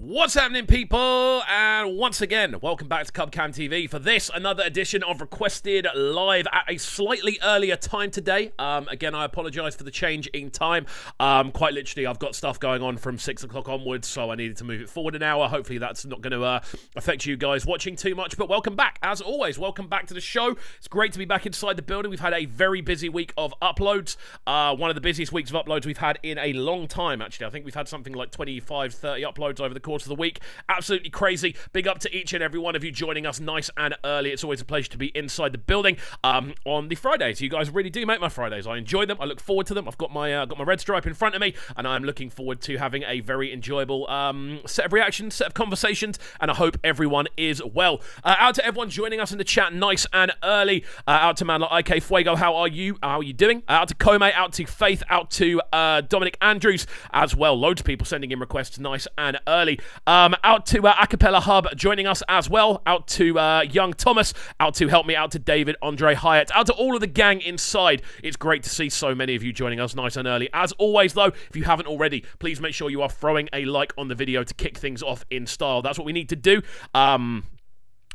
What's happening, people? And once again, welcome back to CubCamTV for this, another edition of Requested Live at a slightly earlier time today. Again, I apologise for the change in time. Quite literally, I've got stuff going on from 6 o'clock onwards, so I needed to move it forward an hour. Hopefully, that's not going to affect you guys watching too much, but welcome back. As always, welcome back to the show. It's great to be back inside the building. We've had a very busy week of uploads. One of the busiest weeks of uploads we've had in a long time, actually. I think we've had something like 25, 30 uploads over the course of the week. Absolutely crazy. Big up to each and every one of you joining us nice and early. It's always a pleasure to be inside the building on the Fridays. You guys really do make my Fridays. I enjoy them. I look forward to them. I've got my red stripe in front of me, and I'm looking forward to having a very enjoyable set of reactions, set of conversations, and I hope everyone is well. Out to everyone joining us in the chat nice and early. Out to man like CKay, how are you? How are you doing? Out to CKay, out to Faith, out to Dominic Andrews as well. Loads of people sending in requests nice and early. Out to Acapella Hub joining us as well. Out to Young Thomas. Out to Help Me. Out to David, Andre Hyatt. Out to all of the gang inside. It's great to see so many of you joining us nice and early. As always, though, if you haven't already, please make sure you are throwing a like on the video to kick things off in style. That's what we need to do.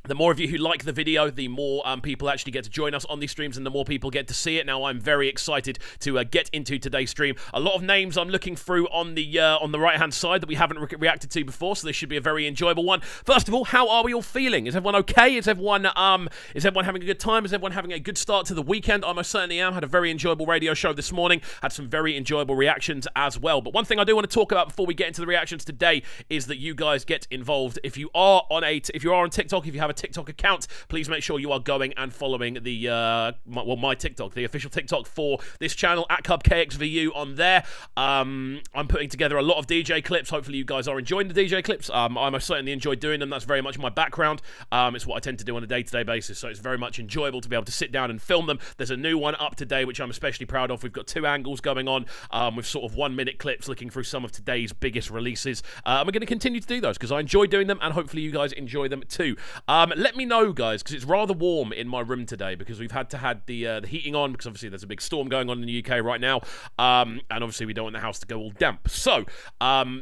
The more of you who like the video, the more people actually get to join us on these streams, and the more people get to see it. Now, I'm very excited to get into today's stream. A lot of names I'm looking through on the right-hand side that we haven't reacted to before, so this should be a very enjoyable one. First of all, how are we all feeling? Is everyone okay? Is everyone having a good time? Is everyone having a good start to the weekend? I most certainly am. Had a very enjoyable radio show this morning. Had some very enjoyable reactions as well. But one thing I do want to talk about before we get into the reactions today is that you guys get involved. If you are on TikTok, if you have a TikTok account, please make sure you are going and following the my TikTok, the official TikTok for this channel at KXVU on there. I'm putting together a lot of DJ clips. Hopefully you guys are enjoying the DJ clips. I most certainly enjoy doing them. That's very much my background. It's what I tend to do on a day-to-day basis, so it's very much enjoyable to be able to sit down and film them. There's a new one up today which I'm especially proud of. We've got 2 angles going on with sort of 1-minute clips looking through some of today's biggest releases. We're going to continue to do those because I enjoy doing them, and hopefully you guys enjoy them too. Let me know, guys, because it's rather warm in my room today because we've had to have the heating on because obviously there's a big storm going on in the UK right now, and obviously we don't want the house to go all damp. So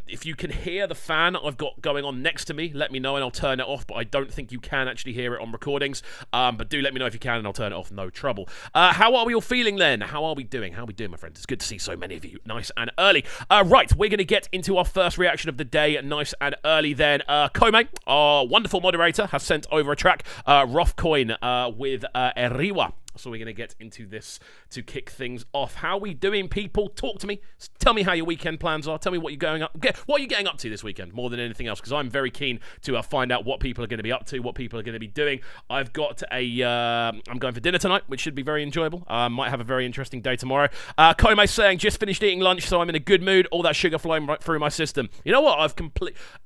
if you can hear the fan I've got going on next to me, let me know and I'll turn it off, but I don't think you can actually hear it on recordings, but do let me know if you can and I'll turn it off, no trouble. How are we all feeling then? How are we doing? How are we doing, my friends? It's good to see so many of you nice and early. Right, we're going to get into our first reaction of the day nice and early then. CKay, our wonderful moderator, has sent over a track, Ruffcoin with Eriwa. So we're going to get into this to kick things off. How are we doing, people? Talk to me. Tell me how your weekend plans are. Tell me what you're getting up to this weekend more than anything else, because I'm very keen to find out what people are going to be up to, what people are going to be doing. I've got I'm going for dinner tonight, which should be very enjoyable. Might have a very interesting day tomorrow. CKay saying, just finished eating lunch, so I'm in a good mood. All that sugar flowing right through my system. You know what?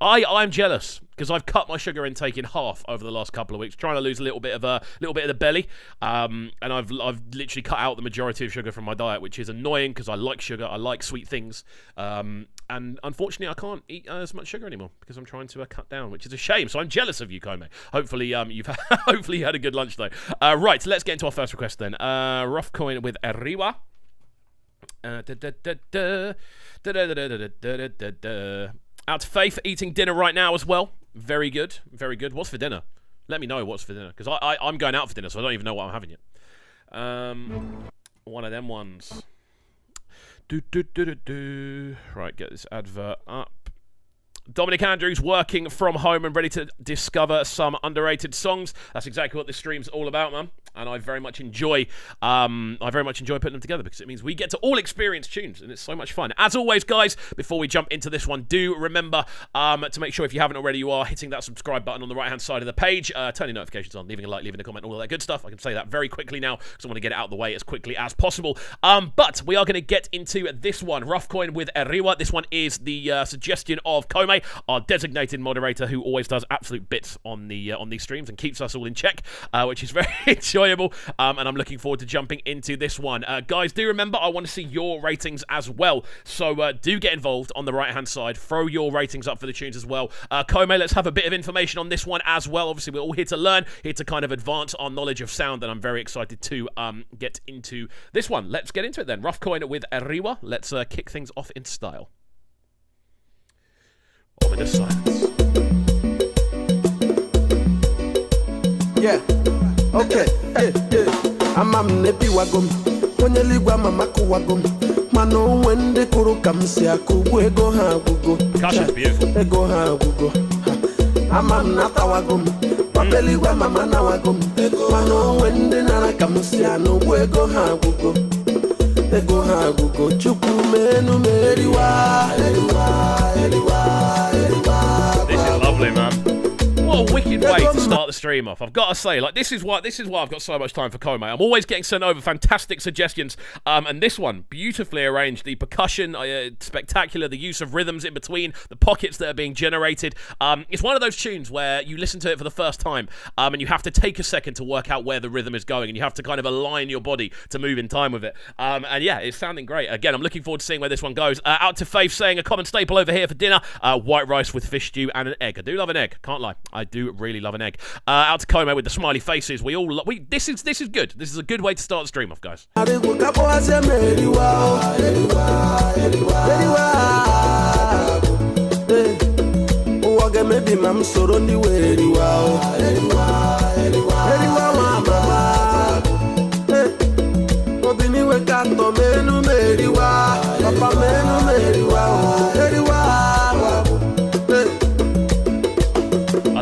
I'm jealous, because I've cut my sugar intake in half over the last couple of weeks, trying to lose a little bit of the belly, and I've literally cut out the majority of sugar from my diet, which is annoying because I like sugar, I like sweet things, and unfortunately I can't eat as much sugar anymore because I'm trying to cut down, which is a shame. So I'm jealous of you, CKay. Hopefully you've hopefully you had a good lunch though. Right, so let's get into our first request then. Ruffcoin with Eriwa. Out to Faith, eating dinner right now as well. Very good, very good. What's for dinner? Let me know what's for dinner, because I'm going out for dinner, so I don't even know what I'm having yet. One of them ones. Right, get this advert up. Dominic Andrews working from home and ready to discover some underrated songs. That's exactly what this stream's all about, man. And I very much enjoy putting them together because it means we get to all experience tunes, and it's so much fun. As always, guys, before we jump into this one, do remember to make sure, if you haven't already, you are hitting that subscribe button on the right-hand side of the page, turning notifications on, leaving a like, leaving a comment, all of that good stuff. I can say that very quickly now because I want to get it out of the way as quickly as possible. But we are going to get into this one, Ruffcoin with Eriwa. This one is the suggestion of CKay, our designated moderator, who always does absolute bits on these streams and keeps us all in check, which is very enjoyable. And I'm looking forward to jumping into this one. Guys, do remember, I want to see your ratings as well. So do get involved on the right-hand side. Throw your ratings up for the tunes as well. CKay, let's have a bit of information on this one as well. Obviously, we're all here to learn, here to kind of advance our knowledge of sound, and I'm very excited to get into this one. Let's get into it then. Ruffcoin with Eriwa. Let's kick things off in style. Ominous silence. Yeah. Okay. Amam nebi wagom. Onye ligwa mama kuwagom. Mano wende kuru kamsi akubu ego ha gugo. Gosh, that's beautiful. Ego ha gugo. Amam nata wagom. Papeligwa mama na wagom. Mano wende nana kamsi anu ego ha gugo. Ego ha gugo. Chuku menu meriwa. This is lovely, man. What a wicked way to start the stream off. I've got to say, like, this is why I've got so much time for CKay. I'm always getting sent over fantastic suggestions, and this one beautifully arranged. The percussion, spectacular. The use of rhythms in between the pockets that are being generated. It's one of those tunes where you listen to it for the first time, and you have to take a second to work out where the rhythm is going, and you have to kind of align your body to move in time with it. And yeah, it's sounding great. Again, I'm looking forward to seeing where this one goes. Out to Faith saying a common staple over here for dinner: white rice with fish stew and an egg. I do love an egg. Can't lie. I do really love an egg. Out to CKay with the smiley faces. This is good. This is a good way to start the stream off, guys. I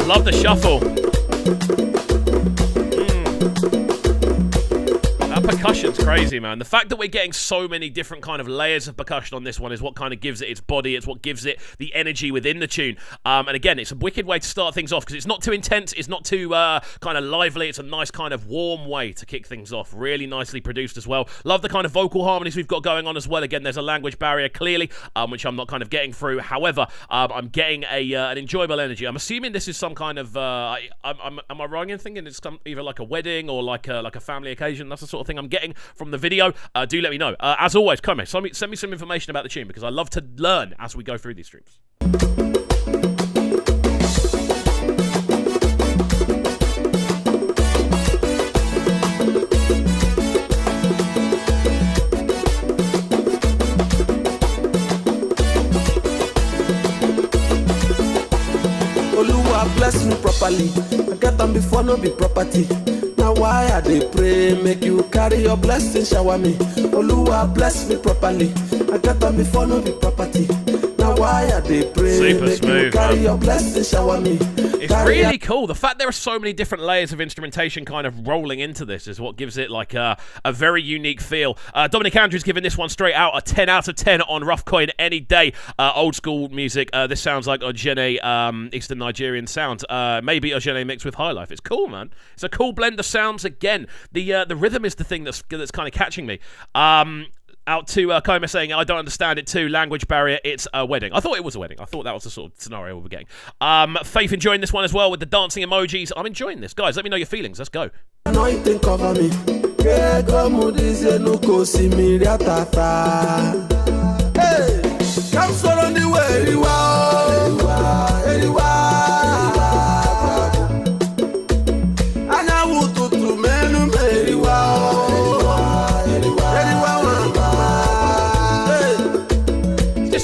love the shuffle. That percussion's crazy, man. The fact that we're getting so many different kind of layers of percussion on this one is what kind of gives it its body. It's what gives it the energy within the tune. And again, it's a wicked way to start things off because it's not too intense. It's not too kind of lively. It's a nice kind of warm way to kick things off. Really nicely produced as well. Love the kind of vocal harmonies we've got going on as well. Again, there's a language barrier clearly, which I'm not kind of getting through. However, I'm getting an enjoyable energy. I'm assuming this is some kind of. Am I wrong in thinking it's either like a wedding or like a family occasion? That's the sort of thing I'm getting from the video. Do let me know. As always, comment, send me some information about the tune because I love to learn as we go through these streams. Oluwa bless me properly. I get them before no be property. Now why I dey pray, make you carry your blessing, shower me. Oluwa bless me properly. I get them before no be property. Now why I dey pray, super make smooth, you carry your blessing, shower me. It's really cool. The fact there are so many different layers of instrumentation kind of rolling into this is what gives it like a very unique feel. Dominic Andrews giving this one straight out a 10 out of 10 on Ruffcoin any day. Old school music. This sounds like Ojene, Eastern Nigerian sounds. Maybe Ojene mixed with High Life. It's cool, man. It's a cool blend of sounds. Again, the rhythm is the thing that's kind of catching me. Out to CKay saying, I don't understand it too. Language barrier, it's a wedding. I thought it was a wedding. I thought that was the sort of scenario we were getting. Faith enjoying this one as well with the dancing emojis. I'm enjoying this. Guys, let me know your feelings. Let's go. Anointing cover me. Hey, come surround the way you are.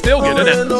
Feel good, doesn't it?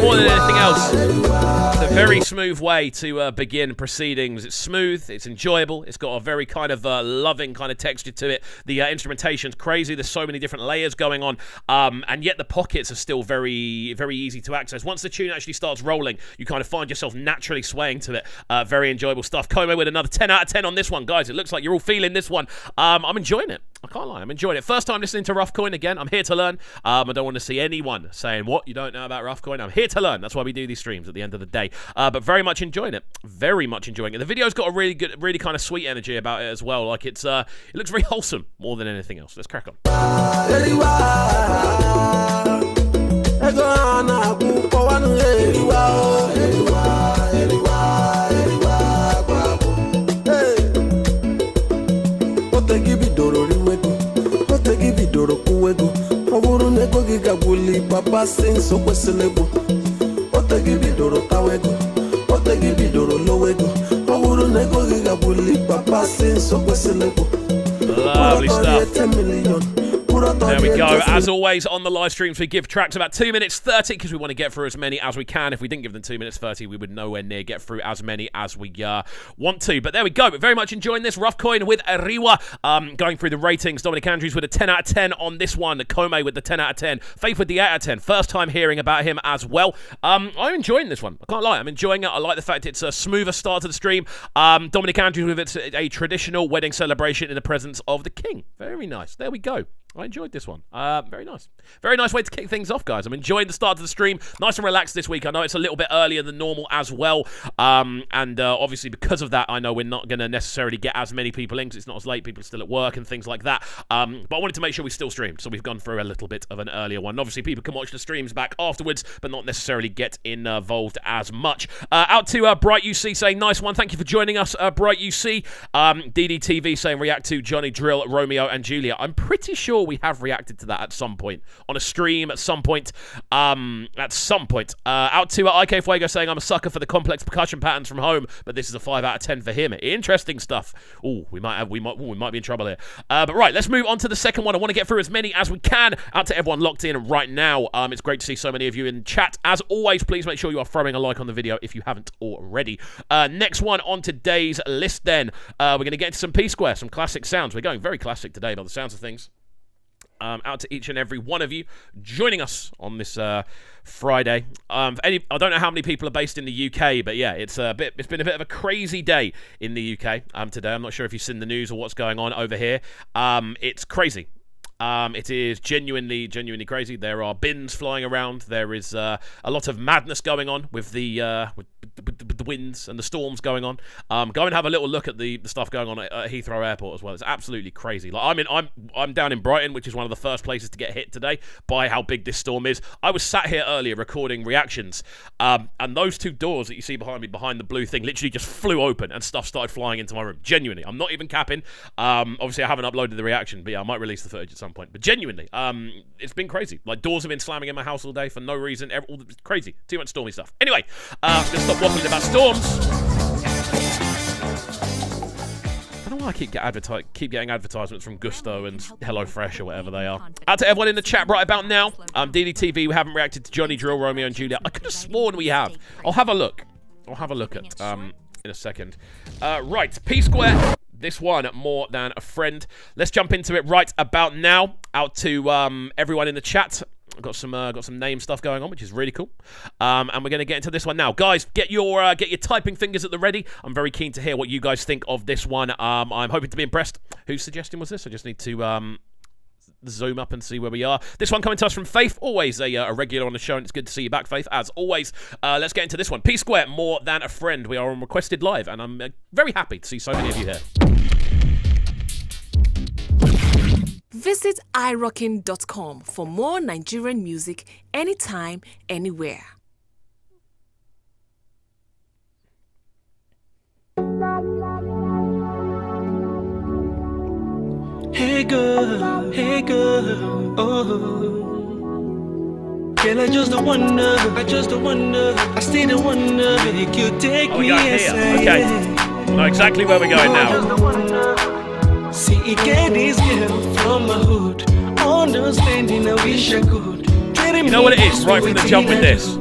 More than anything else. It's a very smooth way to begin proceedings. It's smooth, it's enjoyable, it's got a very kind of loving kind of texture to it. The instrumentation's crazy, there's so many different layers going on, and yet the pockets are still very, very easy to access. Once the tune actually starts rolling, you kind of find yourself naturally swaying to it. Very enjoyable stuff. CKay with another 10 out of 10 on this one, guys. It looks like you're all feeling this one. I'm enjoying it. I can't lie, I'm enjoying it. First time listening to Ruffcoin again. I'm here to learn. I don't want to see anyone saying, what, you don't know about Ruffcoin? I'm here to learn. That's why we do these streams at the end of the day. But very much enjoying it. Very much enjoying it. The video's got a really good, really kind of sweet energy about it as well. Like it looks very wholesome more than anything else. Let's crack on. Papa sings so questionable. Otegi bidoro tawego, otegi bidoro lowego. Owuru nego giga bully. Papa sings so questionable. Lovely stuff. 10 million. There we go. As always, on the live streams, we give tracks about 2 minutes 30 because we want to get through as many as we can. If we didn't give them 2 minutes 30, we would nowhere near get through as many as we want to. But there we go. We're very much enjoying this. Ruffcoin with Ariwa going through the ratings. Dominic Andrews with a 10 out of 10 on this one. Kome with the 10 out of 10. Faith with the 8 out of 10. First time hearing about him as well. I'm enjoying this one. I can't lie. I'm enjoying it. I like the fact it's a smoother start to the stream. Dominic Andrews with it's a traditional wedding celebration in the presence of the king. Very nice. There we go. I enjoyed this one. Very nice. Very nice way to kick things off, guys. I'm enjoying the start of the stream. Nice and relaxed this week. I know it's a little bit earlier than normal as well. And obviously because of that, I know we're not going to necessarily get as many people in because it's not as late. People are still at work and things like that. But I wanted to make sure we still streamed. So we've gone through a little bit of an earlier one. Obviously, people can watch the streams back afterwards, but not necessarily get involved as much. Out to Bright UC saying, nice one. Thank you for joining us, Bright UC. DDTV saying, react to Johnny Drill, Romeo and Julia. I'm pretty sure we have reacted to that at some point on a stream at some point. Out to IK Fuego saying, I'm a sucker for the complex percussion patterns from home, but this is a 5 out of 10 for him. Interesting stuff. Oh, we might be in trouble here. But right, let's move on to the second one. I want to get through as many as we can. Out to everyone locked in right now. It's great to see so many of you in chat. As always, please make sure you are throwing a like on the video if you haven't already. Next one on today's list then. We're going to get into some PSquare, some classic sounds. We're going very classic today by the sounds of things. Out to each and every one of you joining us on this Friday. I don't know how many people are based in the UK, but yeah, it's been a bit of a crazy day in the UK today. I'm not sure if you've seen the news or what's going on over here. It's crazy. It is genuinely crazy. There are bins flying around. There is a lot of madness going on with the winds and the storms going on. Go and have a little look at the stuff going on at Heathrow Airport as well. It's absolutely crazy. Like I'm down in Brighton, which is one of the first places to get hit today by how big this storm is. I was sat here earlier recording reactions, and those two doors that you see behind me, behind the blue thing, literally just flew open and stuff started flying into my room. Genuinely, I'm not even capping. Obviously, I haven't uploaded the reaction, but yeah, I might release the footage at some point. But genuinely, it's been crazy. Like, doors have been slamming in my house all day for no reason. It's crazy. Too much stormy stuff. Anyway, I'm going to stop waffling about storms. I don't know why I keep getting advertisements from Gusto and HelloFresh or whatever they are. Out to everyone in the chat right about now. DDTV, we haven't reacted to Johnny Drill, Romeo and Julia. I could have sworn we have. I'll have a look. At in a second. Right, PSquare. This one, More Than a Friend. Let's jump into it right about now. Out to everyone in the chat. I've got some name stuff going on, which is really cool. And we're going to get into this one now. Guys, get your typing fingers at the ready. I'm very keen to hear what you guys think of this one. I'm hoping to be impressed. Whose suggestion was this? I just need to zoom up and see where we are. This one coming to us from Faith, always a regular on the show, and it's good to see you back, Faith, as always. Let's get into this one. PSquare, More Than a Friend. We are on Requested Live, and I'm very happy to see so many of you here. Visit irockin.com for more Nigerian music anytime, anywhere. Hey girl, oh. Girl, I just don't wonder, I still don't wonder, make you take me aside. Okay, I know exactly where we're going now. See, it get this girl from my hood, understanding I wish I could. You know what it is, right from the jump with this?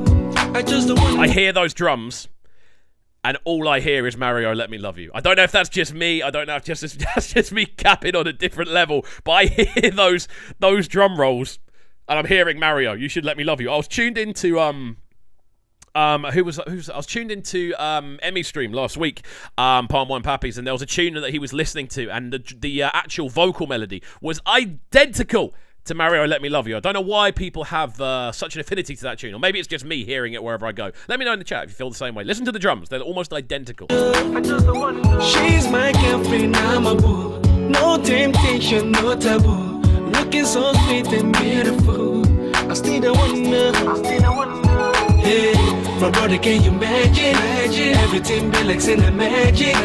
I hear those drums, and all I hear is Mario, Let Me Love You. I don't know if that's just me. I don't know if that's just me capping on a different level. But I hear those drum rolls, and I'm hearing Mario, You Should Let Me Love You. I was tuned into I was tuned into Emmy's stream last week, Palm Wine Pappies, and there was a tune that he was listening to, and the actual vocal melody was identical to Mario, Let Me Love You. I don't know why people have such an affinity to that tune, or maybe it's just me hearing it wherever I go. Let me know in the chat if you feel the same way. Listen to the drums. They're almost identical. She's my girlfriend, I'm a boo. No temptation, no taboo. Looking so sweet and beautiful. I still don't wonder. Hey, my brother, can you imagine? Everything be like cinemagic.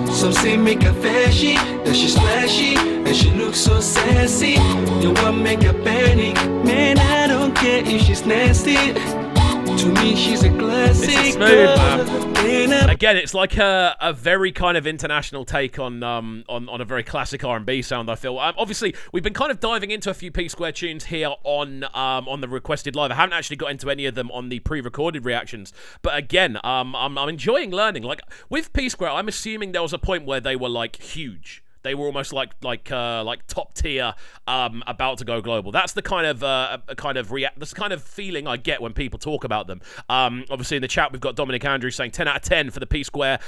Some say make her flashy, that she splashy, and she looks so sassy. You want make her panic? Man, I don't care if she's nasty. To me, she's a classic. This is smooth, man. Again, it's like a very kind of international take on a very classic R&B sound, I feel. Obviously, we've been kind of diving into a few PSquare tunes here on the requested live. I haven't actually got into any of them on the pre-recorded reactions, but again, I'm enjoying learning. Like with PSquare, I'm assuming there was a point where they were like huge. They were almost like top tier, about to go global. That's the kind of that's the kind of feeling I get when people talk about them. Obviously in the chat we've got Dominic Andrews saying 10 out of 10 for the PSquare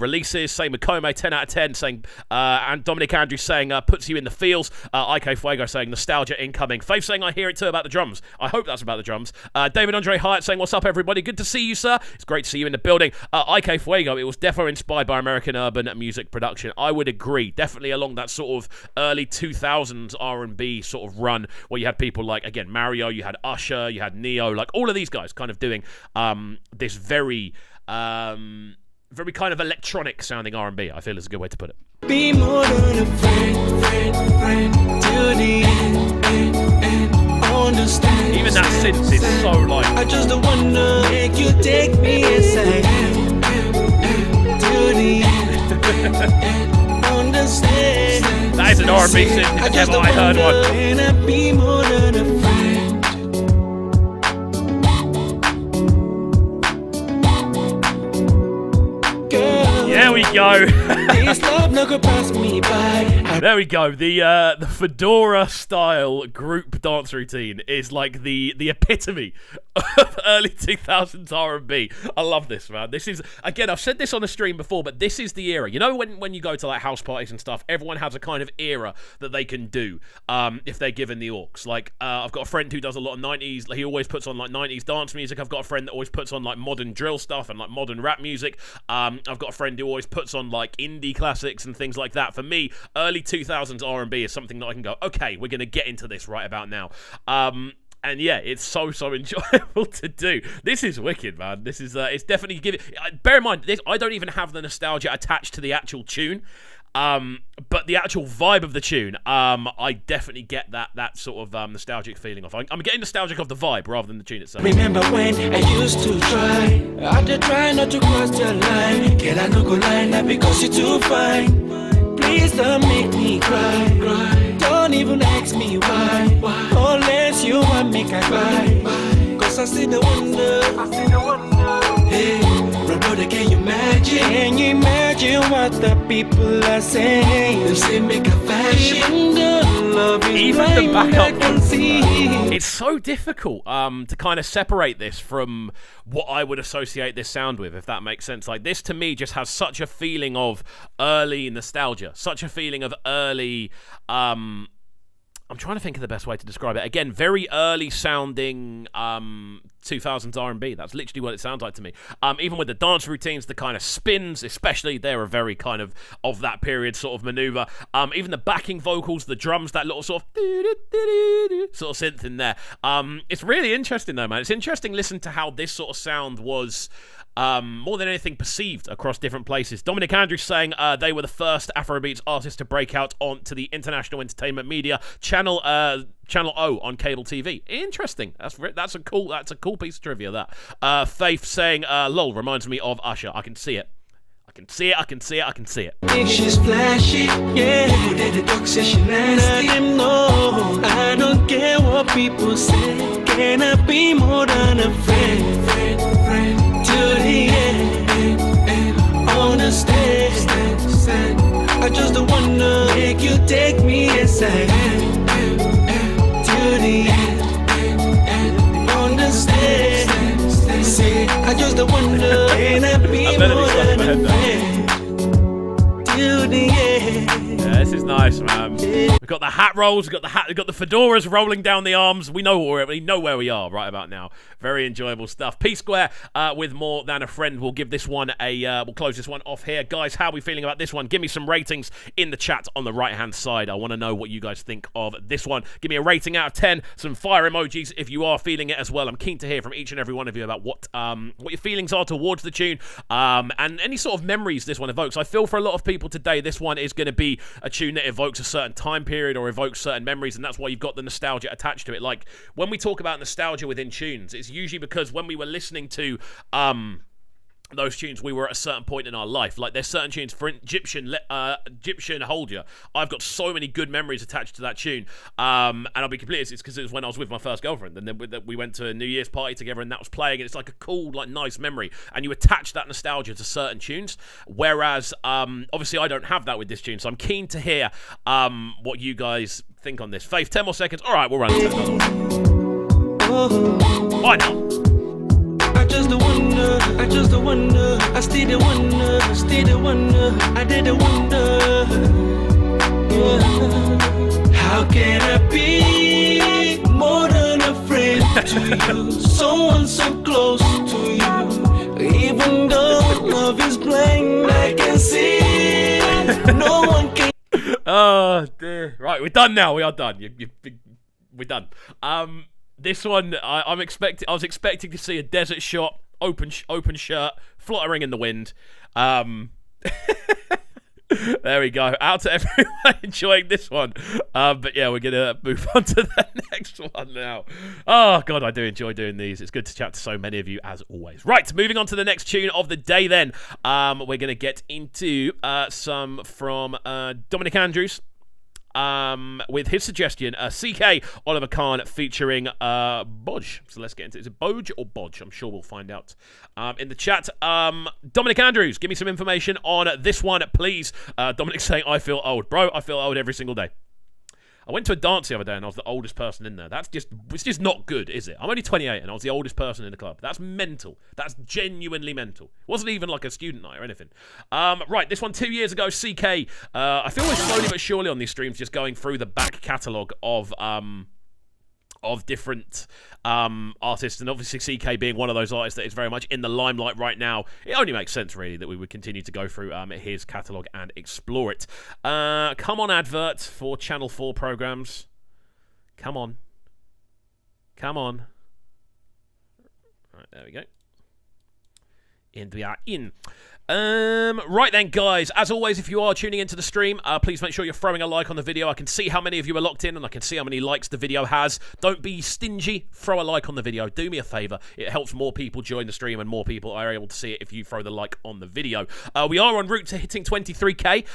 releases. Same with Kome, 10 out of 10, saying and Dominic Andrews saying puts you in the feels. CKay saying nostalgia incoming. Faith saying I hear it too about the drums. I hope that's about the drums. David Andre Hyatt saying what's up everybody? Good to see you, sir. It's great to see you in the building. CKay, it was definitely inspired by American urban music production. I would agree. Definitely along that sort of early 2000s R&B sort of run where you had people like, again, Mario, you had Usher, you had Neo, like all of these guys kind of doing this very kind of electronic sounding R&B, I feel is a good way to put it. Be more than a friend till the end. Understand. Even that synth is so like. I just don't wanna make you take me inside till the end. Understand. That is an R&B synth if ever I heard one. And I be more than a friend. Girl, there we go. this love not gonna pass me by. There we go. The fedora style group dance routine is like the epitome of early 2000s R&B. I love this, man. This is, again, I've said this on the stream before, but this is the era. You know when you go to like house parties and stuff, everyone has a kind of era that they can do if they're given the aux. Like I've got a friend who does a lot of 90s. He always puts on like 90s dance music. I've got a friend that always puts on like modern drill stuff and like modern rap music. I've got a friend who always puts on like indie classics and things like that. For me, early 2000s R&B is something that I can go, okay, we're going to get into this right about now. And yeah, it's so enjoyable to do. This is wicked, man. This is it's definitely giving. Bear in mind, I don't even have the nostalgia attached to the actual tune, but the actual vibe of the tune, I definitely get that sort of nostalgic feeling of. I'm getting nostalgic of the vibe rather than the tune itself. Remember when I used to try, I had to try not to cross the line. Girl, I no go lie, not because you're too fine. Please don't make me cry. Don't even ask me why. Unless you want me to cry. Cause I see the wonder. Hey, brother, can you imagine? Can you imagine what the people are saying? They say make a fashion. Even the backup vocals, it's so difficult to kind of separate this from what I would associate this sound with, if that makes sense. Like this to me just has such a feeling of early nostalgia, such a feeling of early I'm trying to think of the best way to describe it. Again, very early sounding 2000s R&B. That's literally what it sounds like to me. Even with the dance routines, the kind of spins, especially, they're a very kind of that period sort of maneuver. Even the backing vocals, the drums, that little sort of synth in there. It's really interesting though, man. It's interesting listening to how this sort of sound was more than anything perceived across different places. Dominic Andrews saying they were the first Afrobeats artists to break out onto the international entertainment media channel O on cable TV. Interesting. That's a cool piece of trivia. That Faith saying lol reminds me of Usher. I can see it. I can see it. Think she's flashy, yeah. The dog says she nasty. Let them know I don't care what people say. Can I be more than a friend? To the end, understand. I just don't wanna make you take me inside. To the end, understand. Say I just don't wanna and I be more than a friend. To the end. Yeah, this is nice, man. We've got the hat rolls, we've got the fedoras rolling down the arms. We know where we are right about now. Very enjoyable stuff. PSquare with More Than a Friend. We'll give this one we'll close this one off here. Guys, how are we feeling about this one? Give me some ratings in the chat on the right-hand side. I want to know what you guys think of this one. Give me a rating out of 10. Some fire emojis if you are feeling it as well. I'm keen to hear from each and every one of you about what your feelings are towards the tune and any sort of memories this one evokes. I feel for a lot of people today, this one is going to be a tune that evokes a certain time period or evokes certain memories, and that's why you've got the nostalgia attached to it. Like, when we talk about nostalgia within tunes, it's usually because when we were listening to those tunes, we were at a certain point in our life. Like, there's certain tunes, for Egyptian Hold Ya, I've got so many good memories attached to that tune, and I'll be completely, it's because it was when I was with my first girlfriend, and then we went to a New Year's party together, and that was playing, and it's like a cool, like, nice memory, and you attach that nostalgia to certain tunes, whereas obviously I don't have that with this tune, so I'm keen to hear what you guys think on this. Faith, 10 more seconds. All right, we'll run it. Why not? I just wonder, I still the wonder, I did the wonder, yeah. How can I be more than a friend to you, someone so close to you, even though love is blind, I can see, no one can. Oh dear. Right, we're done now, we are done, we're done. This one, I was expecting to see a desert shot, open shirt, fluttering in the wind. There we go. Out to everyone enjoying this one. But yeah, we're going to move on to the next one now. Oh, God, I do enjoy doing these. It's good to chat to so many of you, as always. Right, moving on to the next tune of the day then. We're going to get into some from Dominic Andrews. With his suggestion, CKay, Oliver Kahn featuring Buju. So let's get into it. Is it Buju or Buju? I'm sure we'll find out in the chat. Dominic Andrews, give me some information on this one, please. Dominic's saying, I feel old. Bro, I feel old every single day. I went to a dance the other day and I was the oldest person in there. It's just not good, is it? I'm only 28 and I was the oldest person in the club. That's mental. That's genuinely mental. It wasn't even like a student night or anything. Right, this one 2 years ago, CKay. I feel we're slowly but surely on these streams just going through the back catalogue of different artists, and obviously CKay being one of those artists that is very much in the limelight right now. It only makes sense, really, that we would continue to go through his catalogue and explore it. Come on, advert for Channel 4 programs. Come on. Come on. Right, there we go. And we are in. Right then, guys, as always, if you are tuning into the stream, please make sure you're throwing a like on the video. I can see how many of you are locked in, and I can see how many likes the video has. Don't be stingy. Throw a like on the video. Do me a favor. It helps more people join the stream, and more people are able to see it if you throw the like on the video. We are en route to hitting 23k.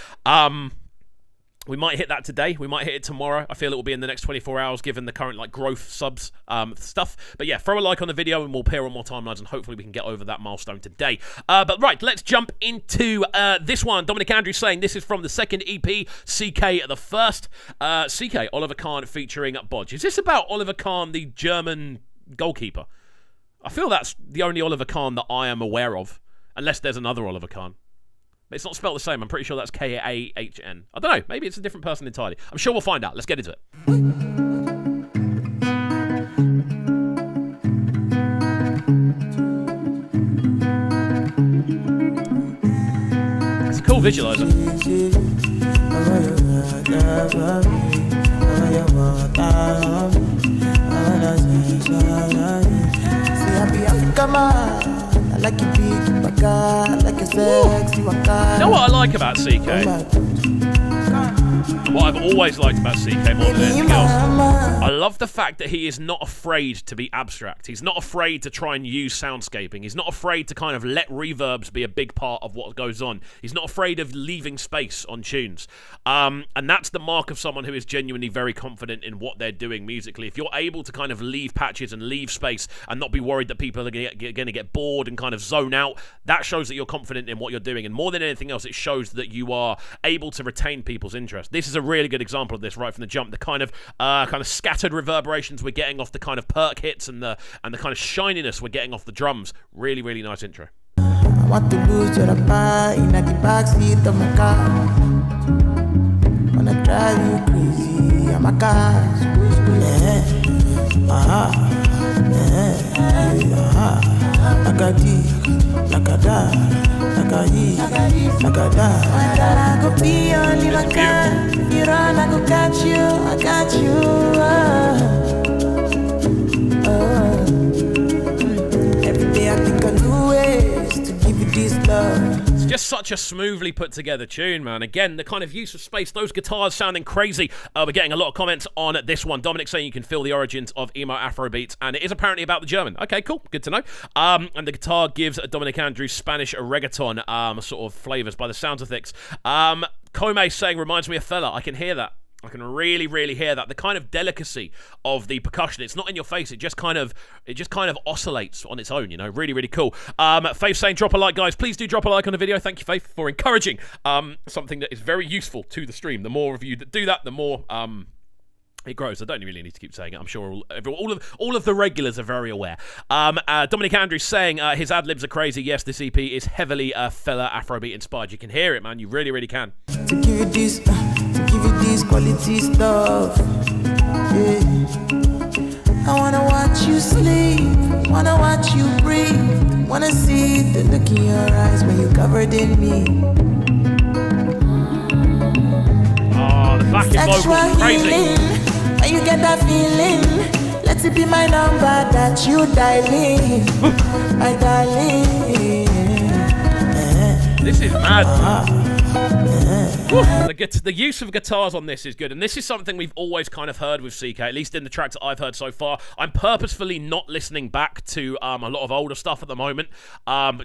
We might hit that today. We might hit it tomorrow. I feel it will be in the next 24 hours, given the current growth subs stuff. But yeah, throw a like on the video, and we'll appear on more timelines, and hopefully we can get over that milestone today. But right, let's jump into this one. Dominic Andrews saying this is from the second EP, CKay the first. CKay, Oliver Kahn featuring Buju. Is this about Oliver Kahn, the German goalkeeper? I feel that's the only Oliver Kahn that I am aware of, unless there's another Oliver Kahn. It's not spelled the same. I'm pretty sure that's KAHN. I don't know. Maybe it's a different person entirely. I'm sure we'll find out. Let's get into it. It's a cool visualizer. You know what I like about CKay? What I've always liked about CKay more than anything else, I love the fact that he is not afraid to be abstract. He's not afraid to try and use soundscaping. He's not afraid to kind of let reverbs be a big part of what goes on. He's not afraid of leaving space on tunes. And that's the mark of someone who is genuinely very confident in what they're doing musically. If you're able to kind of leave patches and leave space and not be worried that people are going to get bored and kind of zone out, that shows that you're confident in what you're doing. And more than anything else, it shows that you are able to retain people's interest. This is a really good example of this right from the jump. The kind of scattered reverberations we're getting off the kind of perk hits and the kind of shininess we're getting off the drums. Really, really nice intro. I want to lose your apart in the backseat of my car. Wanna drive you crazy, I'm a car. Nakadi, nakada, nakadi, nakada. I go be on the car. You run, I go catch you, I got you. Every day I think of new ways to give you this love. Just such a smoothly put together tune, man. Again, the kind of use of space, those guitars sounding crazy. We're getting a lot of comments on this one. Dominic saying you can feel the origins of emo Afro beats, and it is apparently about the German. Okay, cool, good to know. And the guitar gives Dominic Andrews Spanish reggaeton sort of flavors by the sounds of things. Kome saying reminds me of Fella. I can hear that. I can really, really hear that. The kind of delicacy of the percussion. It's not in your face. It just kind of oscillates on its own, you know. Really, really cool. Faith saying, drop a like, guys. Please do drop a like on the video. Thank you, Faith, for encouraging something that is very useful to the stream. The more of you that do that, the more it grows. I don't really need to keep saying it. I'm sure all of the regulars are very aware. Dominic Andrews saying his ad-libs are crazy. Yes, this EP is heavily Fella Afrobeat inspired. You can hear it, man. You really, really can. To give you this quality stuff. Yeah. I wanna watch you sleep, wanna watch you breathe, wanna see the look in your eyes when you're covered in me. Oh, the backing vocals, crazy. Healing, when you get that feeling, let it be my number that you dialing, my darling. This is mad. The use of guitars on this is good, and this is something we've always kind of heard with CKay, at least in the tracks that I've heard so far. I'm purposefully not listening back to a lot of older stuff at the moment,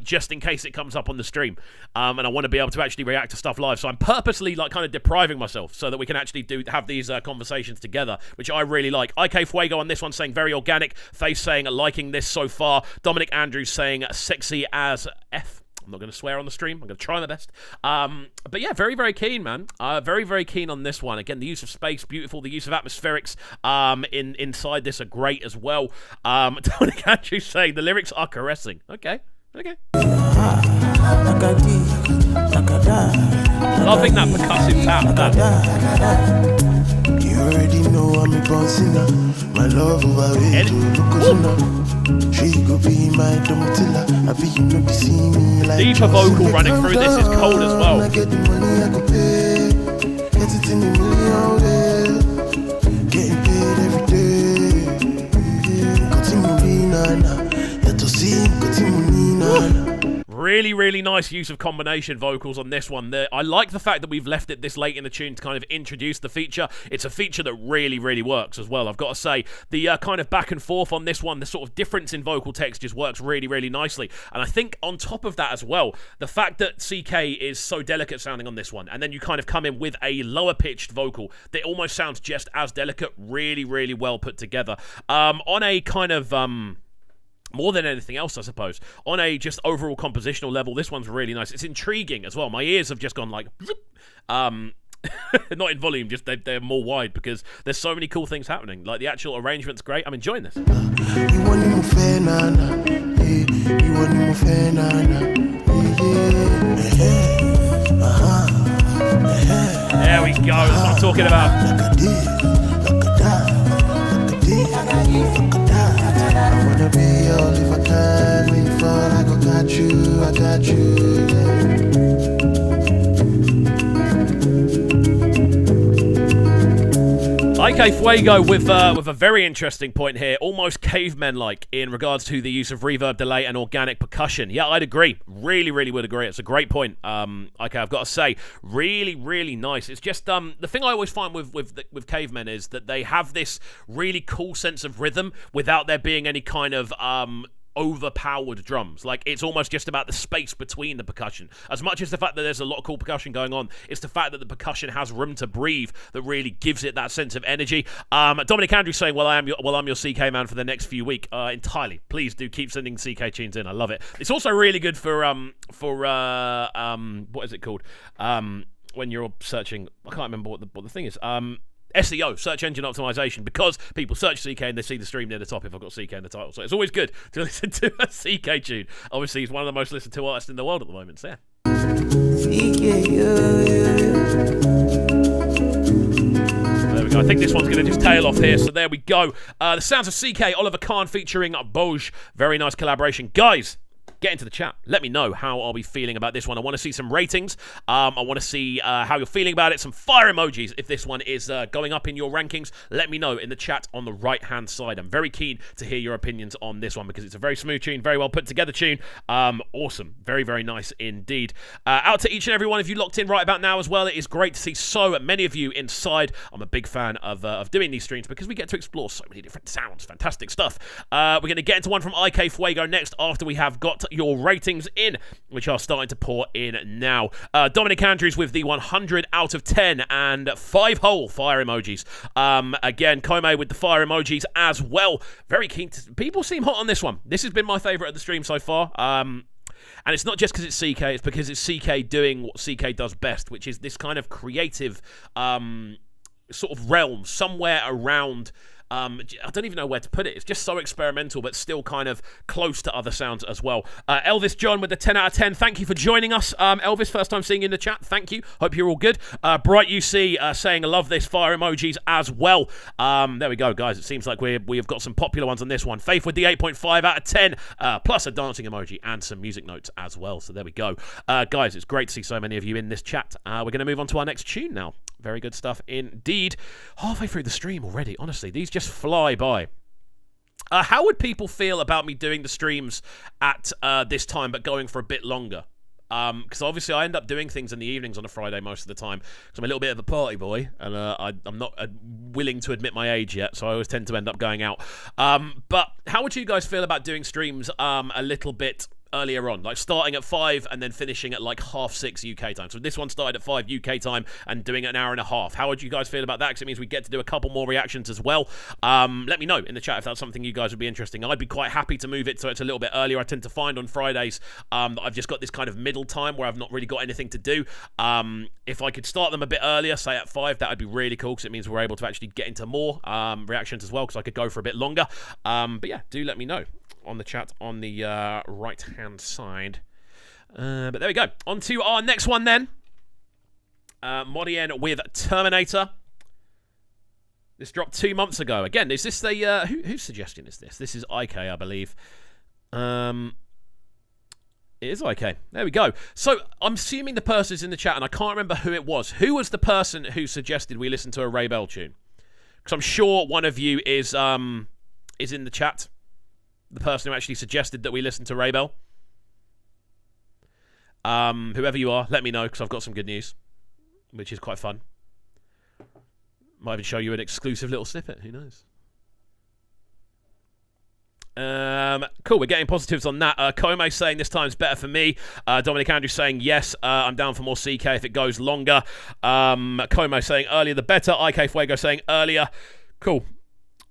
just in case it comes up on the stream, and I want to be able to actually react to stuff live. So I'm purposely like kind of depriving myself so that we can actually have these conversations together, which I really like. CKay on this one saying very organic. Faith saying liking this so far. Dominic Andrews saying sexy as F. I'm not going to swear on the stream. I'm going to try my best. But yeah, very, very keen, man. Very, very keen on this one. Again, the use of space, beautiful. The use of atmospherics inside this are great as well. Dominic Andrews saying the lyrics are caressing. Okay. Loving that percussive tap. You already know I'm a born singer. My love over way to Lucasuna. She could be my domitilla. I be you know to see me like deeper vocal running through this is cold as well. I get the money I could pay. Get it in a million ways. Getting paid every day. Continue nana. Let us see. Continue nana. Really, really nice use of combination vocals on this one. I like the fact that we've left it this late in the tune to kind of introduce the feature. It's a feature that really, really works as well, I've got to say. The kind of back and forth on this one, the sort of difference in vocal textures works really, really nicely. And I think on top of that as well, the fact that CKay is so delicate sounding on this one, and then you kind of come in with a lower pitched vocal that almost sounds just as delicate, really, really well put together. On a kind of... more than anything else, I suppose, on a just overall compositional level, this one's really nice. It's intriguing as well. My ears have just gone like, not in volume, just they're more wide because there's so many cool things happening. Like the actual arrangement's great. I'm enjoying this. There we go. That's what I'm talking about. I wanna be all if I can. When you fall, I got you, I got you, CKay with a very interesting point here, almost cavemen-like in regards to the use of reverb, delay, and organic percussion. Yeah, I'd agree. Really, really would agree. It's a great point. Okay, I've got to say, really, really nice. It's just the thing I always find with cavemen is that they have this really cool sense of rhythm without there being any kind of overpowered drums. Like, it's almost just about the space between the percussion. As much as the fact that there's a lot of cool percussion going on, it's the fact that the percussion has room to breathe that really gives it that sense of energy. Dominic Andrews saying, I'm your CKay man for the next few weeks. Entirely. Please do keep sending CKay tunes in. I love it. It's also really good for what is it called? When you're searching, I can't remember what the thing is. SEO, search engine optimization, because people search CKay and they see the stream near the top if I've got CKay in the title. So it's always good to listen to a CKay tune. Obviously, he's one of the most listened to artists in the world at the moment, so yeah. There we go. I think this one's going to just tail off here, so there we go. The sounds of CKay, Oliver Kahn featuring Buju. Very nice collaboration. Guys, get into the chat. Let me know how are we feeling about this one. I want to see some ratings. I want to see how you're feeling about it. Some fire emojis if this one is going up in your rankings. Let me know in the chat on the right-hand side. I'm very keen to hear your opinions on this one because it's a very smooth tune, very well put together tune. Awesome. Very, very nice indeed. Out to each and every one of you locked in right about now as well. It is great to see so many of you inside. I'm a big fan of doing these streams because we get to explore so many different sounds. Fantastic stuff. We're going to get into one from CKay next after we have got your ratings in, which are starting to pour in now. Dominic Andrews with the 100 out of 10 and 5 whole fire emojis. Again, CKay with the fire emojis as well. Very keen to... People seem hot on this one. This has been my favourite of the stream so far. And it's not just because it's CKay, it's because it's CKay doing what CKay does best, which is this kind of creative sort of realm somewhere around... I don't even know where to put it. It's just so experimental, but still kind of close to other sounds as well. Elvis John with the 10 out of 10. Thank you for joining us. Elvis, first time seeing you in the chat. Thank you. Hope you're all good. Bright UC saying, I love this. Fire emojis as well. There we go, guys. It seems like we have got some popular ones on this one. Faith with the 8.5 out of 10, plus a dancing emoji and some music notes as well. So there we go. Guys, it's great to see so many of you in this chat. We're going to move on to our next tune now. Very good stuff indeed. Halfway through the stream already. Honestly, these just fly by. How would people feel about me doing the streams at this time but going for a bit longer? Because obviously I end up doing things in the evenings on a Friday most of the time because I'm a little bit of a party boy and I'm not willing to admit my age yet, so I always tend to end up going out. But how would you guys feel about doing streams a little bit earlier on, like starting at 5 and then finishing at like 6:30 UK time? So this one started at 5 UK time and doing an hour and a half. How would you guys feel about that? Because it means we get to do a couple more reactions as well. Let me know in the chat if that's something you guys would be interested in. I'd be quite happy to move it so it's a little bit earlier. I tend to find on Fridays that I've just got this kind of middle time where I've not really got anything to do. If I could start them a bit earlier, say at 5, that would be really cool because it means we're able to actually get into more reactions as well, because I could go for a bit longer. But yeah, do let me know on the chat on the right-hand side. But there we go. On to our next one then. Morien with Terminator. This dropped 2 months ago. Again, is this the... whose suggestion is this? This is CKay, I believe. It is CKay. There we go. So, I'm assuming the person's in the chat, and I can't remember who it was. Who was the person who suggested we listen to a Ray Bell tune? Because I'm sure one of you is in the chat. The person who actually suggested that we listen to Ray Bell. Whoever you are, let me know, because I've got some good news, which is quite fun. Might even show you an exclusive little snippet. Who knows? Cool, we're getting positives on that. CKay saying this time's better for me. Dominic Andrews saying yes, I'm down for more CKay if it goes longer. CKay saying earlier the better. CKay saying earlier. Cool.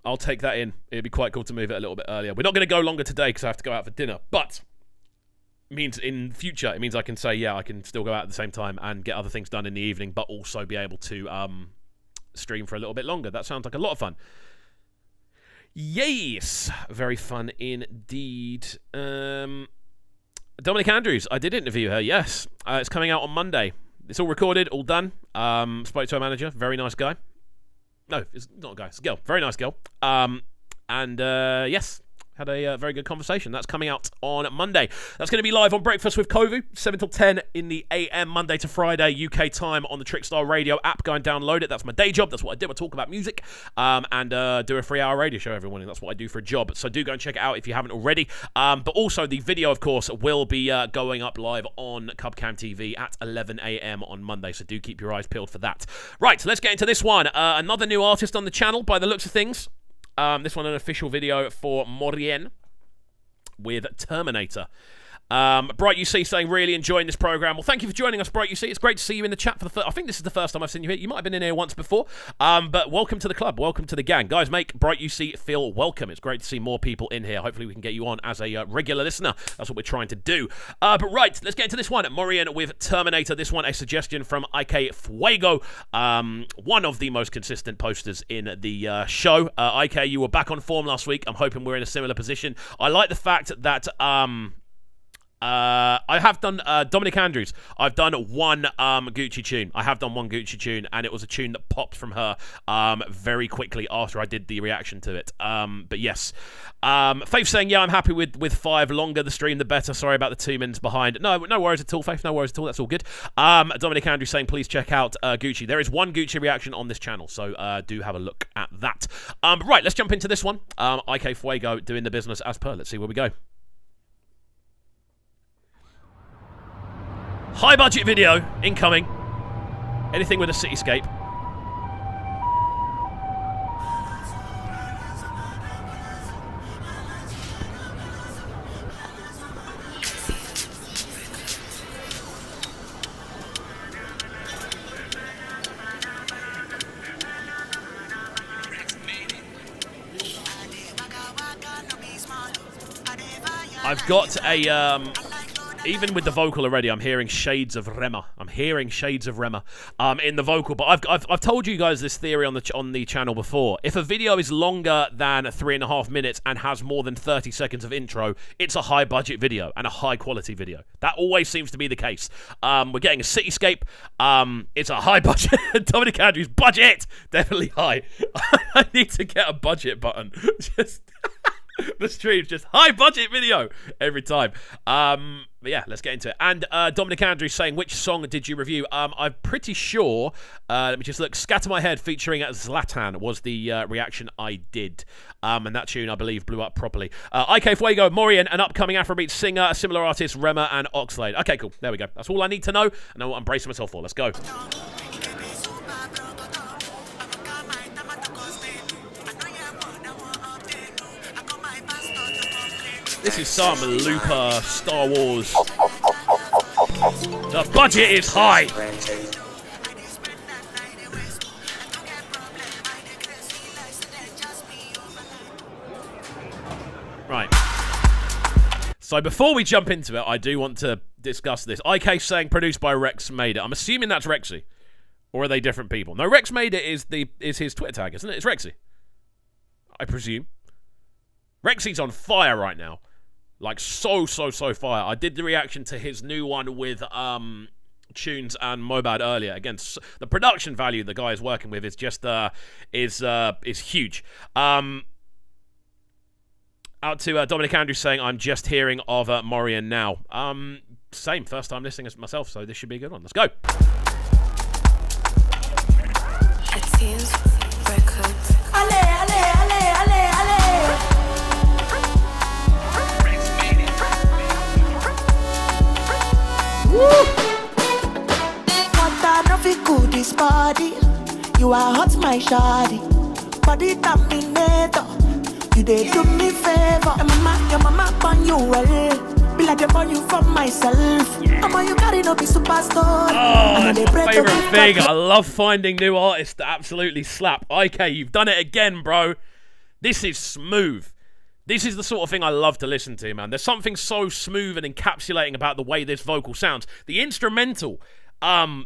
I'll take that in. It'd be quite cool to move it a little bit earlier. We're not going to go longer today because I have to go out for dinner, but it means in future, it means I can say, yeah, I can still go out at the same time and get other things done in the evening, but also be able to stream for a little bit longer. That sounds like a lot of fun. Yes! Very fun indeed. Dominic Andrews, I did interview her, yes. It's coming out on Monday. It's all recorded, all done. Spoke to her manager, very nice guy. No, it's not a guy, it's a girl. Very nice girl. Yes, had a very good conversation. That's coming out on Monday. That's going to be live on Breakfast with Kovu, 7 till 10 in the AM, Monday to Friday, UK time on the Trickstar radio app. Go and download it. That's my day job. That's what I do. I talk about music and do a 3-hour radio show every morning. That's what I do for a job. So do go and check it out if you haven't already. But also the video, of course, will be going up live on CubCamTV at 11 AM on Monday. So do keep your eyes peeled for that. Right, so let's get into this one. Another new artist on the channel by the looks of things. This one an official video for Morien with Terminator. Bright UC saying, really enjoying this program. Well, thank you for joining us, Bright UC. It's great to see you in the chat for the first... I think this is the first time I've seen you here. You might have been in here once before. But welcome to the club. Welcome to the gang. Guys, make Bright UC feel welcome. It's great to see more people in here. Hopefully we can get you on as a regular listener. That's what we're trying to do. But right, let's get into this one. Morien with Terminator. This one, a suggestion from KXVU. One of the most consistent posters in the show. CKay, you were back on form last week. I'm hoping we're in a similar position. I like the fact that... I have done Dominic Andrews. I've done one Gucci tune. I have done one Gucci tune, and it was a tune that popped from her very quickly after I did the reaction to it. But yes. Faith saying, yeah, I'm happy with 5. Longer the stream, the better. Sorry about the 2 minutes behind. No worries at all, Faith. No worries at all. That's all good. Dominic Andrews saying, please check out Gucci. There is one Gucci reaction on this channel, so do have a look at that. Right, let's jump into this one. CKay doing the business as per. Let's see where we go. High budget video incoming. Anything with a cityscape. I've got a even with the vocal already, I'm hearing shades of Rema. I'm hearing shades of Rema in the vocal. But I've told you guys this theory on the channel before. If a video is longer than 3.5 minutes and has more than 30 seconds of intro, it's a high budget video and a high quality video. That always seems to be the case. We're getting a cityscape. It's a high budget. Dominic Andrews budget definitely high. I need to get a budget button. Just. The stream's just high budget video every time. But yeah, let's get into it. And Dominic Andrews saying, which song did you review? I'm pretty sure, let me just look, Scatter My Head featuring Zlatan was the reaction I did. And that tune, I believe, blew up properly. CKay, Morien, an upcoming Afrobeat singer, a similar artist, Rema and Oxlade. Okay, cool. There we go. That's all I need to know. I know what I'm bracing myself for. Let's go. This is some Looper Star Wars. The budget is high. Right. So before we jump into it, I do want to discuss this. IK saying produced by Rex Made It. I'm assuming that's Rexy. Or are they different people? No, Rex Made It is his Twitter tag, isn't it? It's Rexy. I presume. Rexy's on fire right now. Like, so fire. I did the reaction to his new one with Tunes and Mobad earlier. Again, the production value the guy is working with is just is huge. Out to Dominic Andrews saying, I'm just hearing of Morien now. Same, first time listening as myself, so this should be a good one. Let's go. It seems records. This body, you are hot, my shawty. Body terminator, you they do me favor. Your mama burn you well. Be like they burn you from myself. Mama, you gotta no be superstar. Oh, that's my favorite thing. I love finding new artists that absolutely slap. IK, you've done it again, bro. This is smooth. This is the sort of thing I love to listen to, man. There's something so smooth and encapsulating about the way this vocal sounds. The instrumental,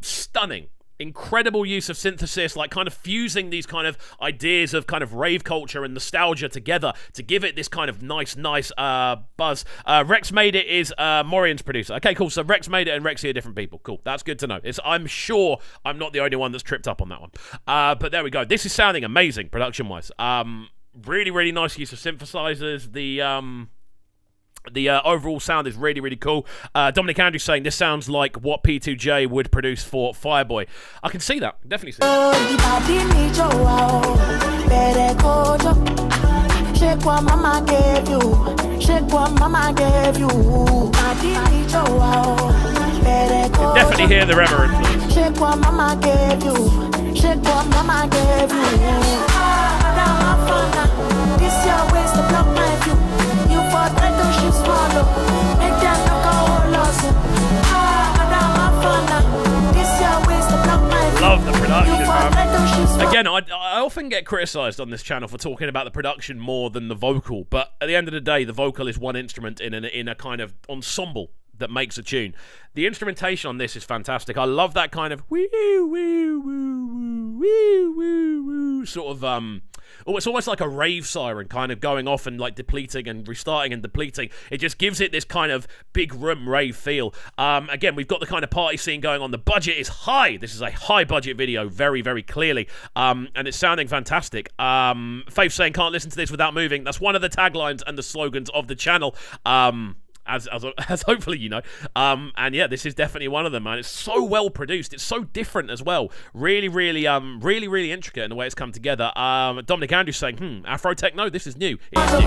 stunning. Incredible use of synthesis, like kind of fusing these kind of ideas of kind of rave culture and nostalgia together to give it this kind of nice buzz. Rex Made It is Morien's producer. Okay, cool. So Rex Made It and Rexy are different people. Cool. That's good to know. I'm sure I'm not the only one that's tripped up on that one. But there we go. This is sounding amazing production-wise. Really nice use of synthesizers. The overall sound is really cool. Dominic Andrews saying this sounds like what P2J would produce for Fireboy. I can see that. Definitely see that. Shake what mama gave you. Shake what mama gave you. You definitely hear the Rema influence. Shake what mama gave you. Shake what mama gave you. This your ways to block my view. You for that she swallow. Make them look all lost. This your ways to block my view. Love the production, man. Again, I often get criticised on this channel for talking about the production more than the vocal, but at the end of the day, the vocal is one instrument in a kind of ensemble that makes a tune. The instrumentation on this is fantastic. I love that kind of woo woo woo woo woo woo woo sort of Oh, it's almost like a rave siren kind of going off and like depleting and restarting and depleting. It just gives it this kind of big room rave feel. Again, we've got the kind of party scene going on. The budget is high. This is a high budget video, very, very clearly. And it's sounding fantastic. Faith saying, can't listen to this without moving. That's one of the taglines and the slogans of the channel. As hopefully you know. And yeah, this is definitely one of them, man. It's so well produced. It's so different as well. Really, really intricate in the way it's come together. Dominic Andrews saying, Afro Techno, this is new. It is new.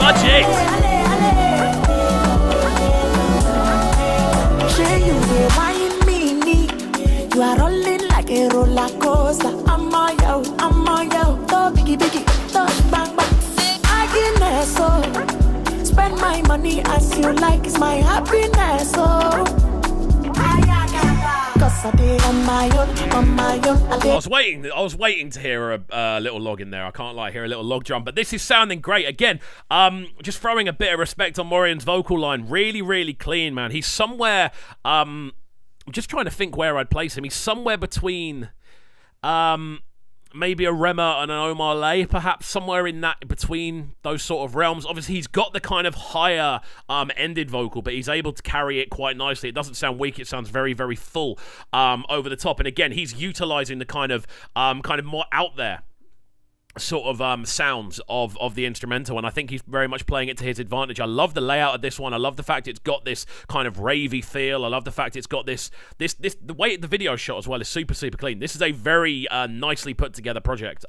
Budget! You are rolling like a roller coaster. I'm on yo, oh biggie, touch bang bang. I so spend my money as you like, it's my happiness. Cause I did on my own. I was waiting to hear a little log in there. I can't lie, hear a little log drum, but this is sounding great. Again, just throwing a bit of respect on Morien's vocal line. Really, really clean, man. He's somewhere. I'm just trying to think where I'd place him. He's somewhere between maybe a Rema and an Omar Lay, perhaps somewhere in that between those sort of realms. Obviously, he's got the kind of higher ended vocal, but he's able to carry it quite nicely. It doesn't sound weak. It sounds very, very full over the top. And again, he's utilizing the kind of more out there sort of sounds of the instrumental, and I think he's very much playing it to his advantage. I love the layout of this one. I love the fact it's got this kind of ravey feel. I love the fact it's got this the way the video shot as well is super clean. This is a very nicely put together project.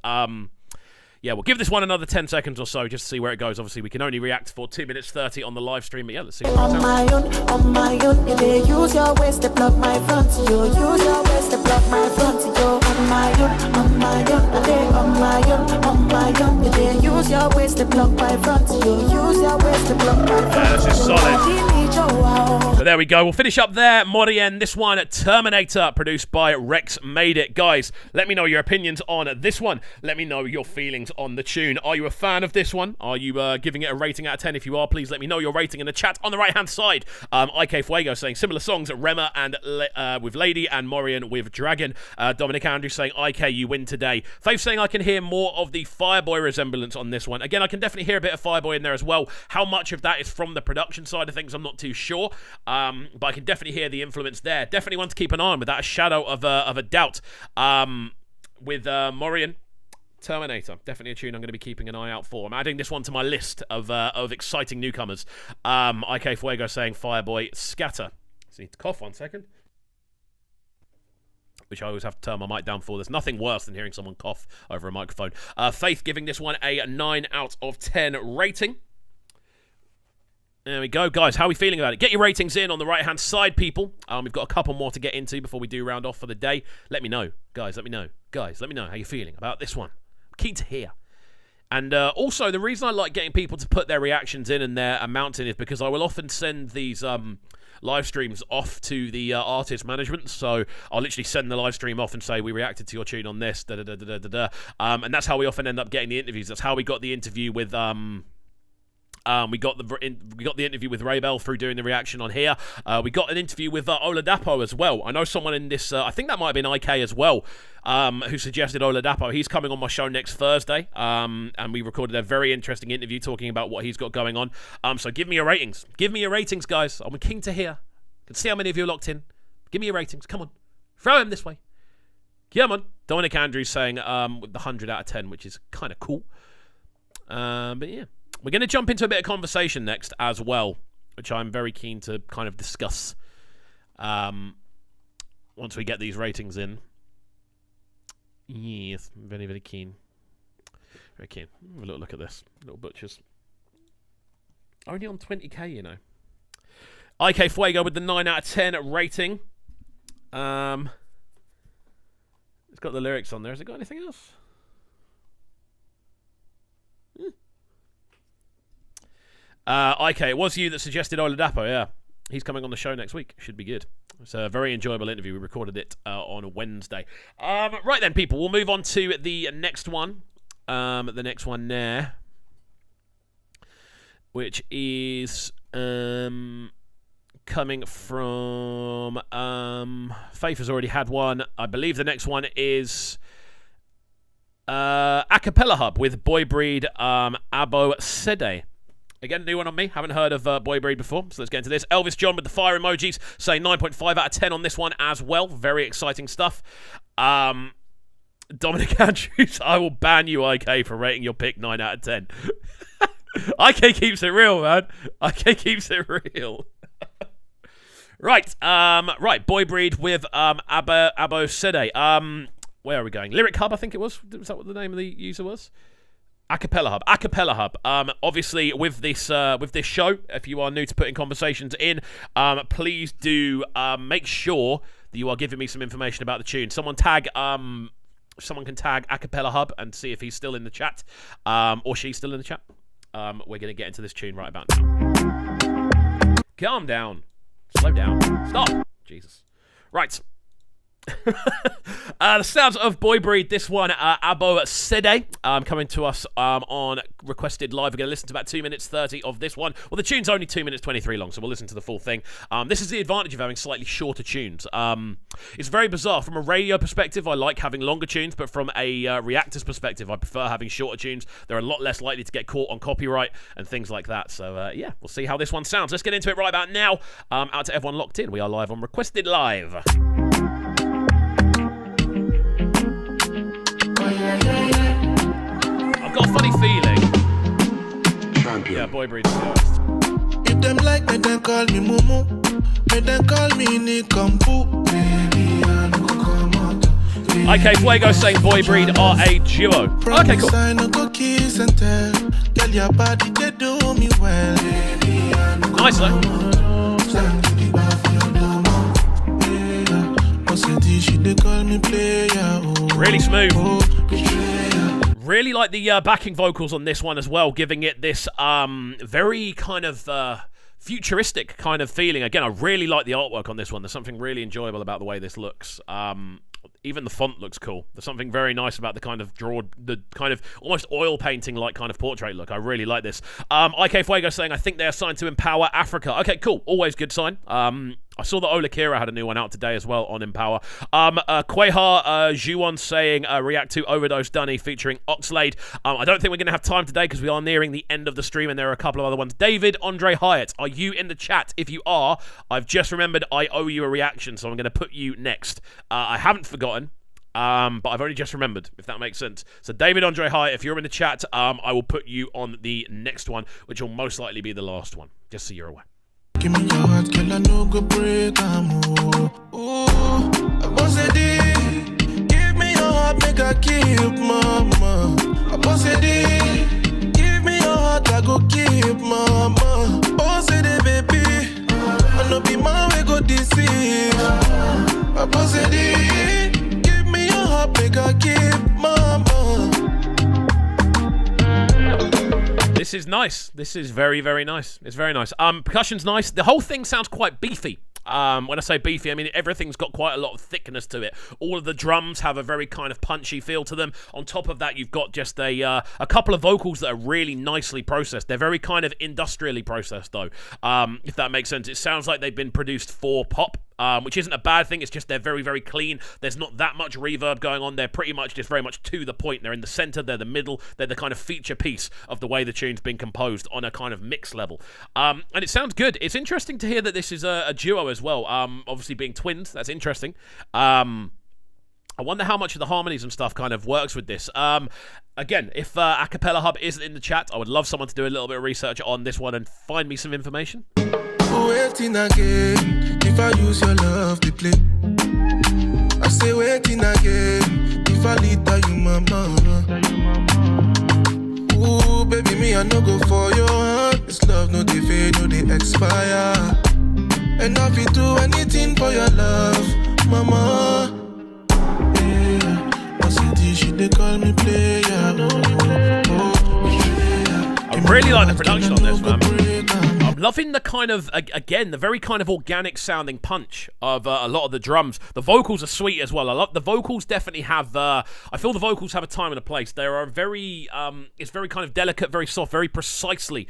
Yeah, we'll give this one another 10 seconds or so just to see where it goes. Obviously, we can only react for 2 minutes 30 on the live stream. But yeah, let's see. On my own, they use your waist to block my front. You use your waist to block my front. You on my own, they on my own, they use your waist to block my front. You use your waist to block my front. Yeah, this is solid. So there we go. We'll finish up there. Morien, this one, Terminator, produced by Rex Made It. Guys, let me know your opinions on this one. Let me know your feelings on the tune. Are you a fan of this one? Are you giving it a rating out of 10? If you are, please let me know your rating in the chat on the right hand side. CKay saying similar songs at Rema and with Lady, and Morien with Dragon. Dominic Andrews saying IK, you win today. Faith saying I can hear more of the Fireboy resemblance on this one. Again, I can definitely hear a bit of Fireboy in there as well. How much of that is from the production side of things, I'm not too sure, but I can definitely hear the influence there. Definitely one to keep an eye on without a shadow of a doubt. With Morien, Terminator, definitely a tune I'm going to be keeping an eye out for. I'm adding this one to my list of exciting newcomers. IK Fuego saying Fireboy Scatter. Just need to cough 1 second, which I always have to turn my mic down for. There's nothing worse than hearing someone cough over a microphone. Faith giving this one a 9 out of 10 rating. There we go, guys. How are we feeling about it? Get your ratings in on the right-hand side, people. We've got a couple more to get into before we do round off for the day. Let me know, guys. Let me know, guys. Let me know how you're feeling about this one. I'm keen to hear. And also, the reason I like getting people to put their reactions in and their amounts in is because I will often send these live streams off to the artist management. So I'll literally send the live stream off and say, we reacted to your tune on this, and that's how we often end up getting the interviews. That's how we got the interview with we got the interview with Ray Bell through doing the reaction on here. We got an interview with Oladapo as well. I know someone in this, I think that might have been IK as well, who suggested Oladapo. He's coming on my show next Thursday, and we recorded a very interesting interview talking about what he's got going on. So give me your ratings. Give me your ratings, guys. I'm keen to hear. Can see how many of you are locked in. Give me your ratings. Come on. Throw him this way. Come on. Dominic Andrews saying with the 100 out of 10, which is kind of cool. But yeah. We're going to jump into a bit of conversation next as well, which I'm very keen to kind of discuss once we get these ratings in. Yes, very, very keen. Very keen. Have a little look at this. Little butchers. Only on 20k, you know. IK Fuego with the 9 out of 10 rating. It's got the lyrics on there. Has it got anything else? IK, it was you that suggested Oladapo, yeah. He's coming on the show next week. Should be good. It's a very enjoyable interview. We recorded it on a Wednesday. Right then, people, we'll move on to the next one. The next one there, which is coming from Faith has already had one. I believe the next one is Acapella Hub with Boy Breed Abo Sede. Again, new one on me. Haven't heard of Boy Breed before, so let's get into this. Elvis John with the fire emojis saying 9.5 out of 10 on this one as well. Very exciting stuff. Dominic Andrews, I will ban you, IK, for rating your pick 9 out of 10. IK keeps it real, man. IK keeps it real. Right, right. Boy Breed with Abo Sede. Where are we going? Lyric Hub, I think it was. Was that what the name of the user was? Acapella Hub. Acapella Hub. Obviously, with this show, if you are new to putting conversations in, please do make sure that you are giving me some information about the tune. Someone can tag Acapella Hub and see if he's still in the chat, or she's still in the chat. We're going to get into this tune right about now. Calm down. Slow down. Stop. Jesus. Right. The sounds of Boy Breed, this one, Abo Sede, coming to us on Requested Live. We're going to listen to about 2 minutes 30 of this one. Well, the tune's only 2 minutes 23 long, so we'll listen to the full thing. This is the advantage of having slightly shorter tunes. It's very bizarre. From a radio perspective, I like having longer tunes, but from a reactor's perspective, I prefer having shorter tunes. They're a lot less likely to get caught on copyright and things like that. So, yeah, we'll see how this one sounds. Let's get into it right about now. Out to everyone locked in. We are live on Requested Live. I've got a funny feeling. Champion. Yeah, Boy Breed. If them like me, then call me Mumu. Me then call me Nikampu. Baby, I no go come out. IK Fuego saying Boy Breed are a duo. Okay, cool. I no go kiss and tell. Girl, your body they do me well. Baby, I no go nice though. Really smooth. Really like the backing vocals on this one as well, giving it this very kind of futuristic kind of feeling. Again, I really like the artwork on this one. There's something really enjoyable about the way this looks. Even the font looks cool. There's something very nice about the kind of almost oil painting like kind of portrait look. I really like this. IK Fuego saying, I think they are signed to Empower Africa. Okay, cool. Always good sign. I saw that Ola Kira had a new one out today as well on Empower. Quehar Juwon saying react to Overdose Dunny featuring Oxlade. I don't think we're going to have time today because we are nearing the end of the stream and there are a couple of other ones. David Andre Hyatt, are you in the chat? If you are, I've just remembered I owe you a reaction, so I'm going to put you next. I haven't forgotten. But I've only just remembered, if that makes sense. So David Andre Hyatt, if you're in the chat, I will put you on the next one, which will most likely be the last one, just so you're aware. Give me your heart, girl, I no go break, ooh, I boss it. Give me your heart, make I keep, mama. I boss it. Give me your heart, I go keep, mama. Boss it, baby. I no be my way, go deceive. I boss it. Give me your heart, make I keep, mama. This is nice. This is very, very nice. It's very nice. Percussion's nice. The whole thing sounds quite beefy. When I say beefy, I mean everything's got quite a lot of thickness to it. All of the drums have a very kind of punchy feel to them. On top of that, you've got just a couple of vocals that are really nicely processed. They're very kind of industrially processed, though, if that makes sense. It sounds like they've been produced for pop. Which isn't a bad thing. It's just they're very, very clean. There's not that much reverb going on. They're pretty much just very much to the point. They're in the center. They're the middle. They're the kind of feature piece of the way the tune's been composed on a kind of mix level. And it sounds good. It's interesting to hear that this is a duo as well. Obviously being twins. That's interesting. I wonder how much of the harmonies and stuff kind of works with this. Again, if Acapella Hub isn't in the chat, I would love someone to do a little bit of research on this one and find me some information. Waiting again, if I use your love to play. I say waiting again, if I lead you mama. Ooh, baby, me I no go for your heart. This love no they fade, no they expire. And I feel do anything for your love, mama. Yeah, I see she they call me player. I really like the production on this, man. I'm loving the kind of, again, the very kind of organic sounding punch of a lot of the drums. The vocals are sweet as well. I love the vocals. Definitely have. I feel the vocals have a time and a place. They are very. It's very kind of delicate, very soft, very precisely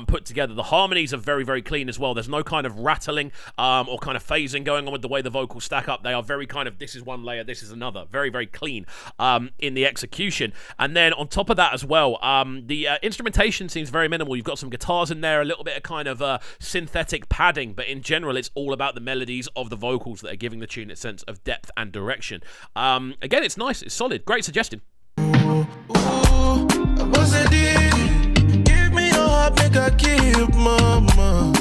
put together. The harmonies are very, very clean as well. There's no kind of rattling or kind of phasing going on with the way the vocals stack up. They are very kind of, this is one layer, this is another. Very, very clean in the execution. And then on top of that as well, the instrumentation seems very minimal. You've got some guitars in there, a little bit of kind of synthetic padding, but in general it's all about the melodies of the vocals that are giving the tune its sense of depth and direction. Again, it's nice, it's solid, great suggestion. Give me your heart, make I keep, mama.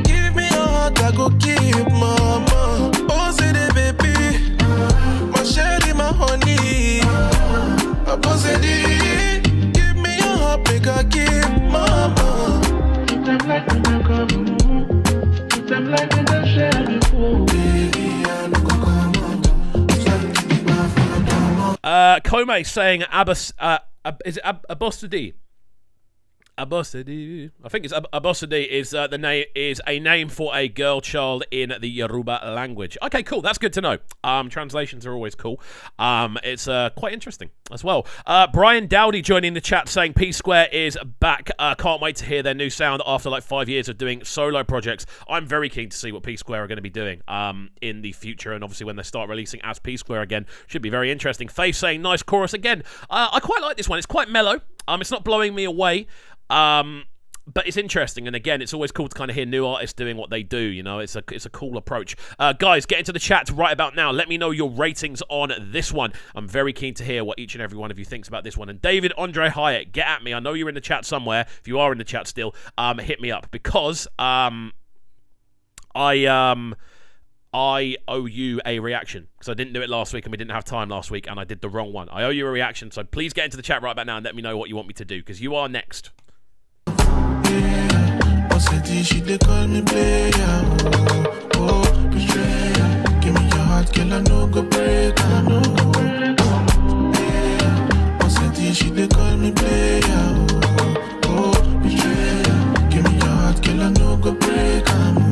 Give me your heart, I go keep, mama. Baby, my sherry, my honey. Give me your heart, make I keep, mama. Them like me, them like me, don't share before. Baby, I no go come on. Kome saying is it Abosadi? Abosadi. I think it's Abosadi is the name, is a name for a girl child in the Yoruba language. Okay, cool. That's good to know. Translations are always cool. It's quite interesting as well. Brian Dowdy joining the chat saying PSquare is back. Can't wait to hear their new sound after like 5 years of doing solo projects. I'm very keen to see what PSquare are going to be doing in the future, and obviously when they start releasing as PSquare again, should be very interesting. Faith saying nice chorus again. I quite like this one. It's quite mellow. It's not blowing me away. But it's interesting, and again, it's always cool to kind of hear new artists doing what they do. You know, it's a cool approach. Guys, get into the chat right about now. Let me know your ratings on this one. I'm very keen to hear what each and every one of you thinks about this one. And David Andre Hyatt, get at me. I know you're in the chat somewhere. If you are in the chat still, hit me up, because I owe you a reaction, because I didn't do it last week and we didn't have time last week, and I did the wrong one. I owe you a reaction, so please get into the chat right about now and let me know what you want me to do, because you are next. She they call me player, oh, betrayer. Give me your heart, girl, I no go break, I no go break. Yeah, she they call me player, oh, betrayer. Give me your heart, girl, I no go break, I no.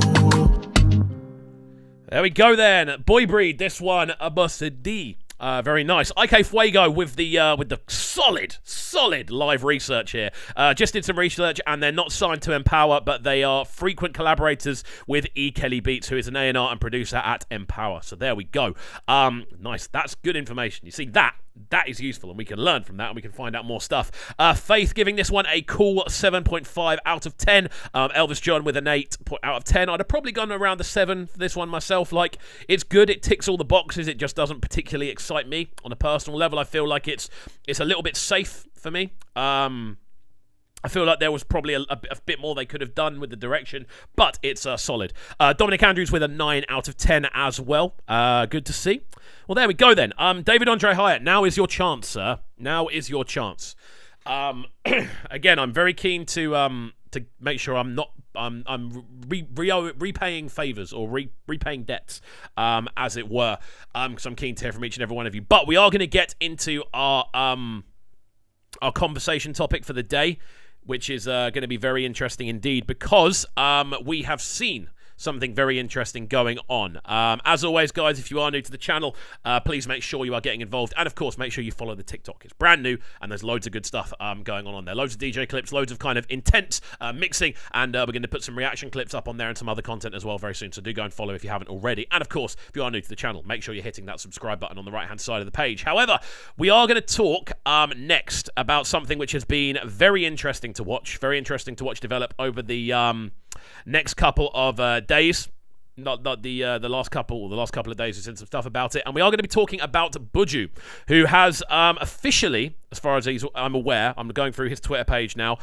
There we go then. Boy Breed, this one, Abosadi. Very nice. KXVU with the solid live research here. Just did some research, and they're not signed to Empower, but they are frequent collaborators with E. Kelly Beats, who is an A&R and producer at Empower. So there we go. Nice. That's good information. You see, that is useful, and we can learn from that, and we can find out more stuff. Faith giving this one a cool 7.5 out of 10. Elvis John with an 8 out of 10. I'd have probably gone around the 7 for this one myself. Like, it's good, it ticks all the boxes, it just doesn't particularly excite me on a personal level. I feel like it's a little bit safe for me. I feel like there was probably a bit more they could have done with the direction, but it's solid. Dominic Andrews with a 9 out of 10 as well. Good to see. Well, there we go then. David Andre Hyatt, now is your chance, sir. Now is your chance. Again, I'm very keen to make sure I'm not repaying favors or repaying debts, as it were. Because I'm keen to hear from each and every one of you. But we are going to get into our conversation topic for the day, which is going to be very interesting indeed, because we have seen something very interesting going on. As always, guys, if you are new to the channel, please make sure you are getting involved, and of course make sure you follow the TikTok. It's brand new and there's loads of good stuff going on there. Loads of DJ clips, loads of kind of intense mixing, and we're going to put some reaction clips up on there and some other content as well very soon, so do go and follow if you haven't already. And of course, if you are new to the channel, make sure you're hitting that subscribe button on the right hand side of the page. However, we are going to talk next about something which has been very interesting to watch develop over the next couple of days. Not the last couple of days. We've seen some stuff about it, and we are going to be talking about Buju, who has officially, as far as I'm aware, I'm going through his Twitter page now.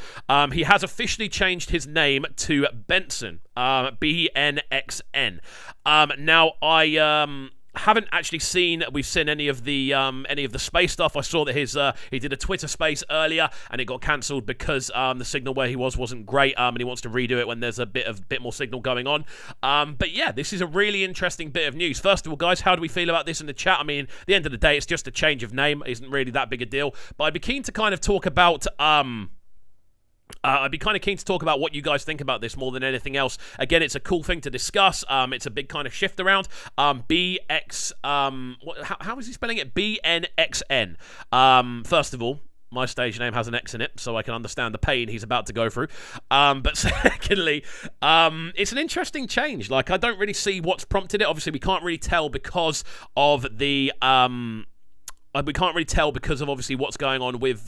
He has officially changed his name to Benson, BNXN. Now I haven't actually seen any of the space stuff. I saw that he did a Twitter space earlier and it got cancelled because the signal where he wasn't great, and he wants to redo it when there's a bit more signal going on. But yeah, this is a really interesting bit of news. First of all, guys, how do we feel about this in the chat? I mean, at the end of the day, it's just a change of name. It isn't really that big a deal. But I'd be keen to kind of talk about I'd be kind of keen to talk about what you guys think about this more than anything else. Again, it's a cool thing to discuss. It's a big kind of shift around. How is he spelling it? BNXN. First of all, my stage name has an X in it, so I can understand the pain he's about to go through. But secondly, it's an interesting change. Like, I don't really see what's prompted it. Obviously, we can't really tell because of the... we can't really tell because of obviously what's going on with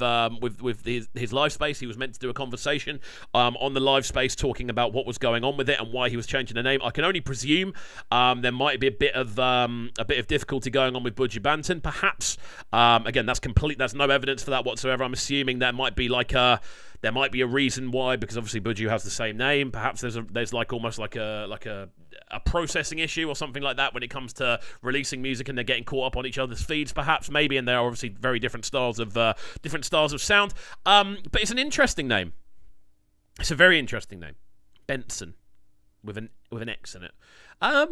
his live space. He was meant to do a conversation on the live space talking about what was going on with it and why he was changing the name. I can only presume there might be a bit of difficulty going on with Buju Banton, perhaps. Again, that's no evidence for that whatsoever. I'm assuming there might be a reason why, because obviously Buju has the same name. Perhaps there's like almost like a processing issue or something like that when it comes to releasing music and they're getting caught up on each other's feeds, perhaps, maybe, and there are obviously very different styles of sound. But it's an interesting name. It's a very interesting name, Benson, with an X in it. I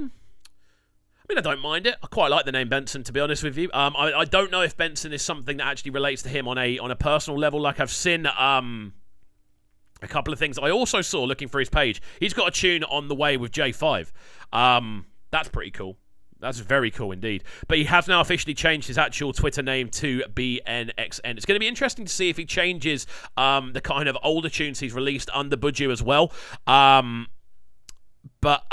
mean, I don't mind it. I quite like the name Benson, to be honest with you. I don't know if Benson is something that actually relates to him on a personal level. Like, I've seen a couple of things. I also saw, looking for his page, he's got a tune on the way with J5. That's pretty cool. That's very cool indeed. But he has now officially changed his actual Twitter name to BNXN. It's going to be interesting to see if he changes the kind of older tunes he's released under Buju as well. But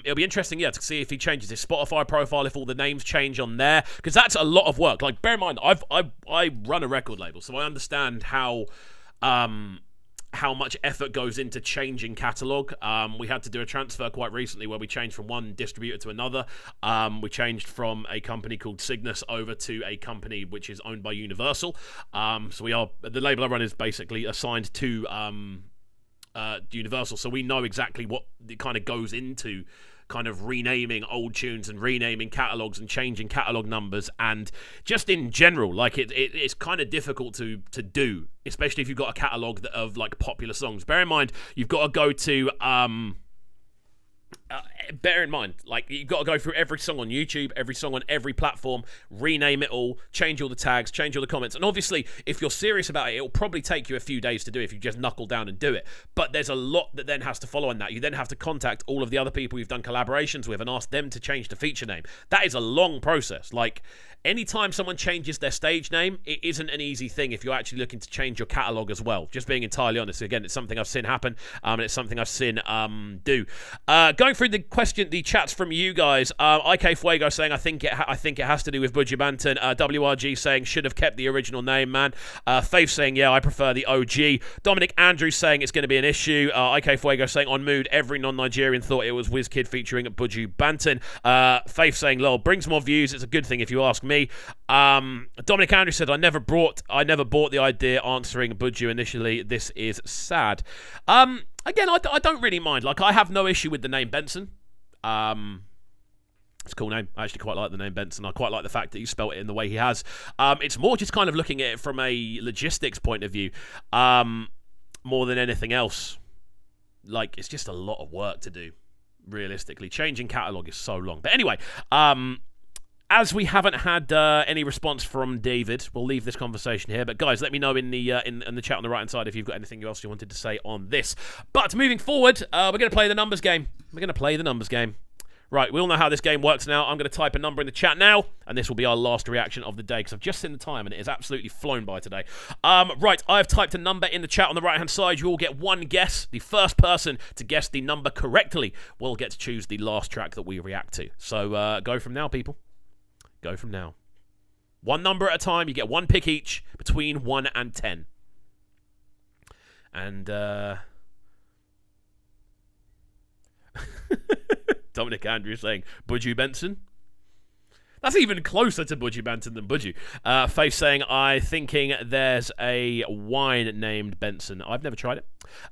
it'll be interesting, to see if he changes his Spotify profile, if all the names change on there, because that's a lot of work. Like, bear in mind, I run a record label, so I understand how much effort goes into changing catalog. We had to do a transfer quite recently where we changed from one distributor to another. We changed from a company called Cygnus over to a company which is owned by Universal. So the label I run is basically assigned to Universal, so we know exactly what it kind of goes into kind of renaming old tunes and renaming catalogs and changing catalog numbers, and just in general, like it's kind of difficult to do, especially if you've got a catalog of like popular songs. Bear in mind, you've got to go to you've got to go through every song on YouTube, every song on every platform, rename it all, change all the tags, change all the comments. And obviously, if you're serious about it, it'll probably take you a few days to do if you just knuckle down and do it. But there's a lot that then has to follow on that. You then have to contact all of the other people you've done collaborations with and ask them to change the feature name. That is a long process. Like, anytime someone changes their stage name, it isn't an easy thing if you're actually looking to change your catalog as well. Just being entirely honest. Again, it's something I've seen happen, and it's something I've seen do. Going through the chats from you guys. CKay saying, I think it has to do with Buju Banton. WRG saying, should have kept the original name, man. Faith saying, yeah, I prefer the OG. Dominic Andrews saying it's going to be an issue. CKay saying, on Mood, every non-Nigerian thought it was WizKid featuring Buju Banton. Faith saying, lol, brings more views. It's a good thing if you ask me. Dominic Andrews said, I never bought the idea answering Buju initially. This is sad. Again, I don't really mind. Like, I have no issue with the name Benson. It's a cool name. I actually quite like the name Benson. I quite like the fact that you spelt it in the way he has. It's more just kind of looking at it from a logistics point of view, more than anything else. Like, it's just a lot of work to do, realistically. Changing catalog is so long. But anyway, as we haven't had any response from David, we'll leave this conversation here. But guys, let me know in the chat on the right-hand side if you've got anything else you wanted to say on this. But moving forward, we're going to play the numbers game. Right, we all know how this game works now. I'm going to type a number in the chat now, and this will be our last reaction of the day, because I've just seen the time, and it has absolutely flown by today. Right, I've typed a number in the chat on the right-hand side. You all get one guess. The first person to guess the number correctly will get to choose the last track that we react to. So go from now, people. Go from now. One number at a time. You get one pick each between 1 and 10. And Dominic Andrews saying Buju Benson. That's even closer to Buju Banton than Buju. Faith saying, I thinking there's a wine named Benson. I've never tried it.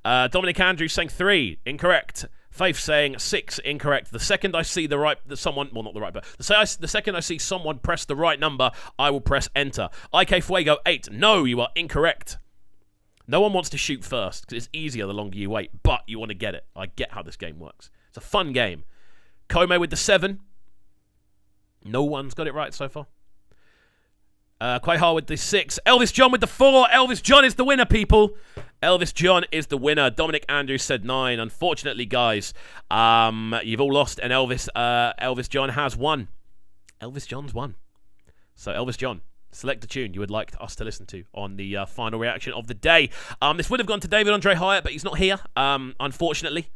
Dominic Andrews saying 3. Incorrect. Faith saying 6, incorrect. The second I see the second I see someone press the right number, I will press enter. CKay 8. No, you are incorrect. No one wants to shoot first, because it's easier the longer you wait, but you want to get it. I get how this game works. It's a fun game. Kome with the 7. No one's got it right so far. Quayha with the 6. Elvis John with the 4. Elvis John is the winner, people. Elvis John is the winner. Dominic Andrews said 9. Unfortunately, guys, you've all lost, and Elvis John has won. Elvis John's won. So, Elvis John, select a tune you would like us to listen to on the final reaction of the day. This would have gone to David Andre Hyatt, but he's not here, unfortunately.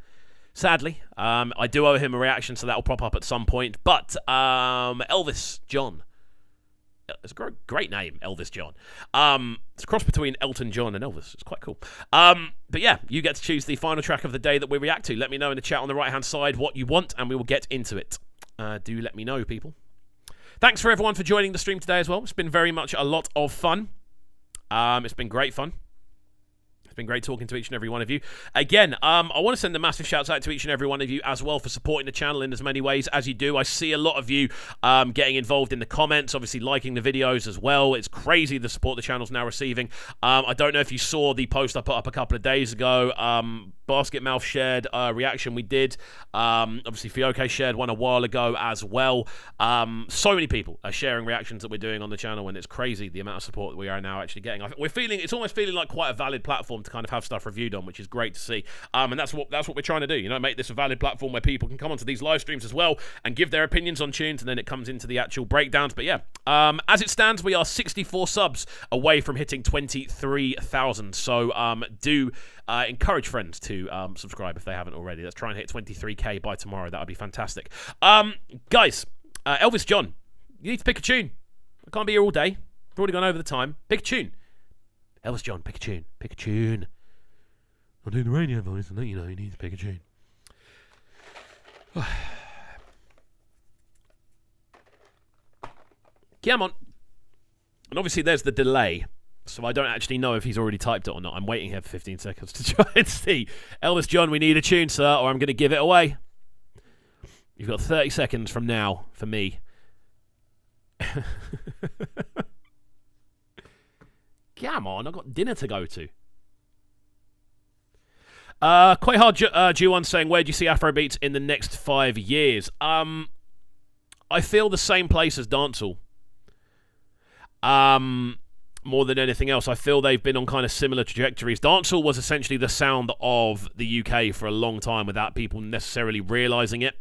Sadly. I do owe him a reaction, so that will pop up at some point. But Elvis John. It's a great name, Elvis John. It's a cross between Elton John and Elvis. It's quite cool. But yeah, you get to choose the final track of the day that we react to. Let me know in the chat on the right-hand side what you want, and we will get into it. Do let me know, people. Thanks for everyone for joining the stream today as well. It's been very much a lot of fun. It's been great fun. It's been great talking to each and every one of you. Again, I want to send a massive shout out to each and every one of you as well for supporting the channel in as many ways as you do. I see a lot of you getting involved in the comments, obviously liking the videos as well. It's crazy the support the channel's now receiving. I don't know if you saw the post I put up a couple of days ago. Basket Mouth shared a reaction we did. Obviously, CKay shared one a while ago as well. So many people are sharing reactions that we're doing on the channel, and it's crazy the amount of support that we are now actually getting. It's almost feeling like quite a valid platform to kind of have stuff reviewed on, which is great to see. And that's what we're trying to do. You know, make this a valid platform where people can come onto these live streams as well and give their opinions on tunes, and then it comes into the actual breakdowns. But yeah, as it stands, we are 64 subs away from hitting 23,000. So do encourage friends to subscribe if they haven't already. Let's try and hit 23k by tomorrow. That would be fantastic. Guys, Elvis John, you need to pick a tune. I can't be here all day. We've already gone over the time. Pick a tune. Elvis John, pick a tune. Pick a tune. I'll do the radio voice and let you know you need to pick a tune. Come on. And obviously there's the delay, so I don't actually know if he's already typed it or not. I'm waiting here for 15 seconds to try and see. Elvis John, we need a tune, sir, or I'm going to give it away. You've got 30 seconds from now for me. Come on, I've got dinner to go to. Quite hard, Ju1 saying, where do you see Afrobeats in the next 5 years? I feel the same place as dancehall. More than anything else, I feel they've been on kind of similar trajectories. Dancehall was essentially the sound of the UK for a long time without people necessarily realising it.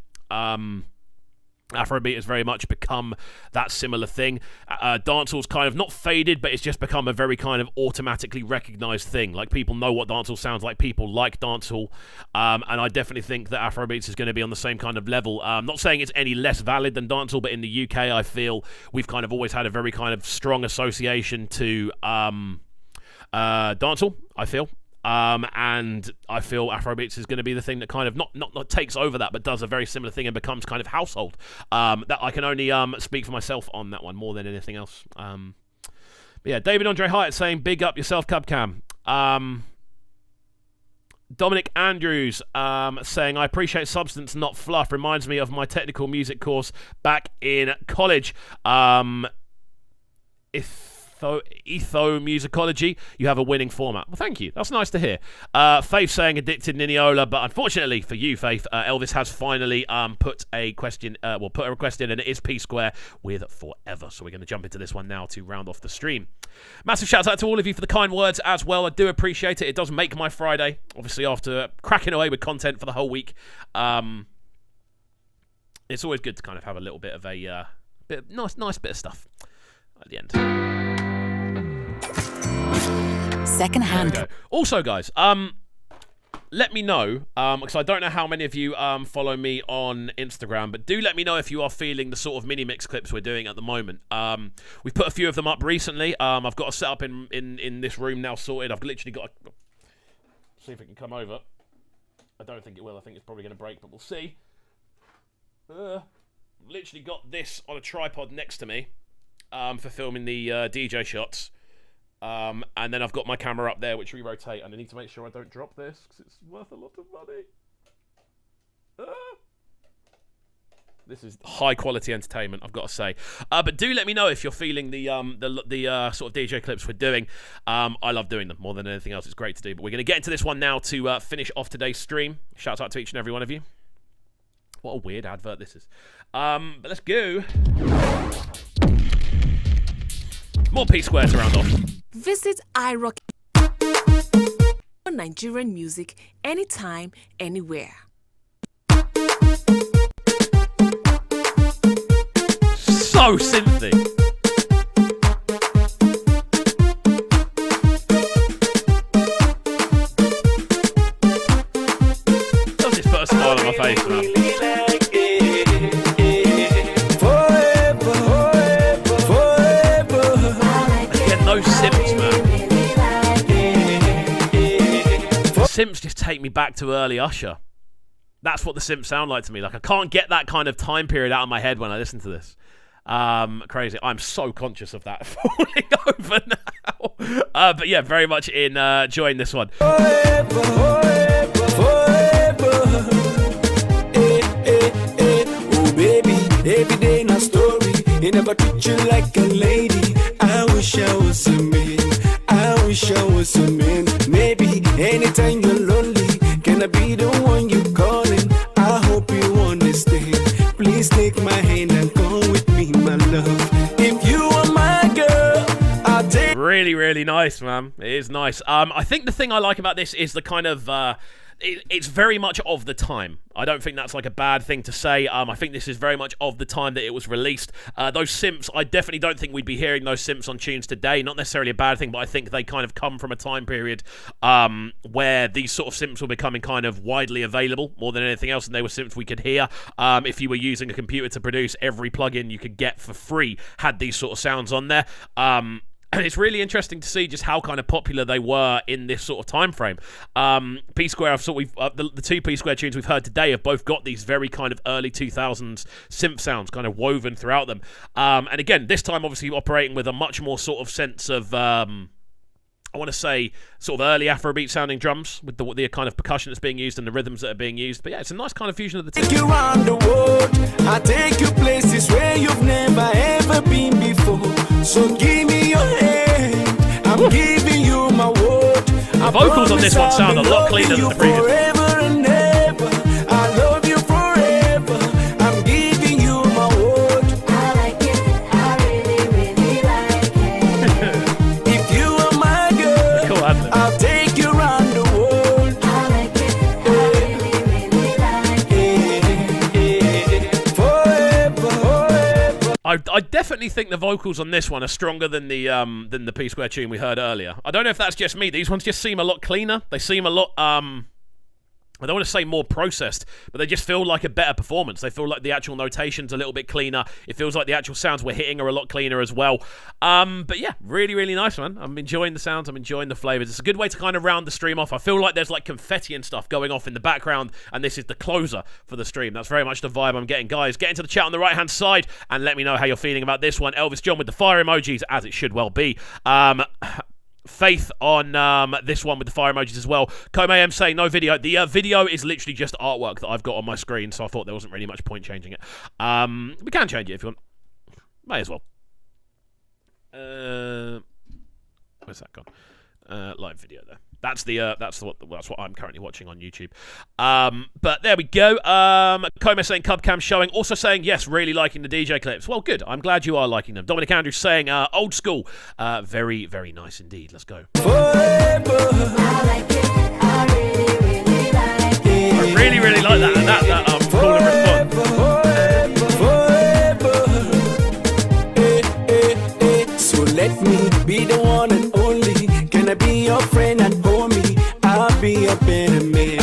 Afrobeat has very much become that similar thing. Dancehall's kind of not faded, but it's just become a very kind of automatically recognised thing. Like, people know what dancehall sounds like. People like dancehall. And I definitely think that Afrobeats is going to be on the same kind of level. Not saying it's any less valid than dancehall, but in the UK, I feel we've kind of always had a very kind of strong association to dancehall, I feel. And I feel Afrobeats is going to be the thing that kind of not takes over that, but does a very similar thing and becomes kind of household. That I can only speak for myself on that one more than anything else. But yeah, David Andre Hyatt saying, big up yourself, CubCam. Dominic Andrews saying, I appreciate substance, not fluff. Reminds me of my technical music course back in college. Ethomusicology, you have a winning format. Well, thank you. That's nice to hear. Faith saying addicted Niniola, but unfortunately for you, Faith, Elvis has finally put a request in, and it is PSquare with Forever. So we're going to jump into this one now to round off the stream. Massive shout out to all of you for the kind words as well. I do appreciate it. It does make my Friday, obviously, after cracking away with content for the whole week. It's always good to kind of have a little bit of a nice bit of stuff at the end. Second hand. Also, guys, let me know, because I don't know how many of you follow me on Instagram, but do let me know if you are feeling the sort of mini mix clips we're doing at the moment. We've put a few of them up recently. I've got a setup in this room now sorted. I've literally got to see if it can come over. I don't think it will. I think it's probably going to break, but we'll see. Literally got this on a tripod next to me for filming the DJ shots. And then I've got my camera up there, which we rotate, and I need to make sure I don't drop this because it's worth a lot of money. This is high quality entertainment, I've got to say. But do let me know if you're feeling the sort of DJ clips we're doing. I love doing them more than anything else. It's great to do. But we're going to get into this one now to finish off today's stream. Shout out to each and every one of you. What a weird advert this is. But let's go. More PSquare to round off. Visit iRock. Nigerian music anytime, anywhere. So synthy. Does this put a smile on my face, man? Again, those synths, man. Synths just take me back to early Usher. That's what the synths sound like to me. Like, I can't get that kind of time period out of my head when I listen to this. Crazy. I'm so conscious of that falling over now. But yeah, very much enjoying this one. Forever, forever, forever. Oh baby, every day in a story. He never treat you like a lady. I wish I was a man. I wish I was a man. Maybe anytime you're lonely, can I be the one you calling? I hope you understand. Please take my hand and go with me, my love. If you are my girl, I'll take. Really, really nice, man. It is nice. I think the thing I like about this is the kind of it's very much of the time. I don't think that's like a bad thing to say. I think this is very much of the time that it was released. Those synths, I definitely don't think we'd be hearing those synths on tunes today. Not necessarily a bad thing, but I think they kind of come from a time period where these sort of synths were becoming kind of widely available more than anything else, and they were synths we could hear. If you were using a computer to produce, every plugin you could get for free had these sort of sounds on there. And it's really interesting to see just how kind of popular they were in this sort of time frame. PSquare, the two PSquare tunes we've heard today have both got these very kind of early 2000s synth sounds kind of woven throughout them. And again, this time obviously operating with a much more sort of sense of, I want to say, sort of early Afrobeat sounding drums with the kind of percussion that's being used and the rhythms that are being used. But yeah, it's a nice kind of fusion of the two. Take you around the world, I take you places where you've never ever been before. So give me your hand, I'm giving you my word. The vocals on this one sound a lot cleaner than the previous. Forever and ever, I love you forever. I'm giving you my word. I like it, I really, really like it. If you are my girl, Cool, hasn't it? I'll take you around the world. I like it, I really, really like it. Forever, forever. I definitely think the vocals on this one are stronger than the PSquare tune we heard earlier. I don't know if that's just me. These ones just seem a lot cleaner. They seem a lot I don't want to say more processed, but they just feel like a better performance. They feel like the actual notation's a little bit cleaner. It feels like the actual sounds we're hitting are a lot cleaner as well. But yeah, really, really nice, man. I'm enjoying the sounds. I'm enjoying the flavors. It's a good way to kind of round the stream off. I feel like there's like confetti and stuff going off in the background, and this is the closer for the stream. That's very much the vibe I'm getting. Guys, get into the chat on the right-hand side and let me know how you're feeling about this one. Elvis John with the fire emojis, as it should well be. Faith on this one with the fire emojis as well. CKay saying no video. The video is literally just artwork that I've got on my screen, so I thought there wasn't really much point changing it. We can change it if you want. May as well. Where's that gone? Live video there. That's what I'm currently watching on YouTube. But there we go. CKay saying CubCam showing. Also saying yes, really liking the DJ clips. Well, good. I'm glad you are liking them. Dominic Andrews saying old school. Very, very nice indeed. Let's go. Forever. I like it, I really, really like it. I really, really like that call and response. So let me be the one and only. Can I be your friend and homie? I'll be a better man.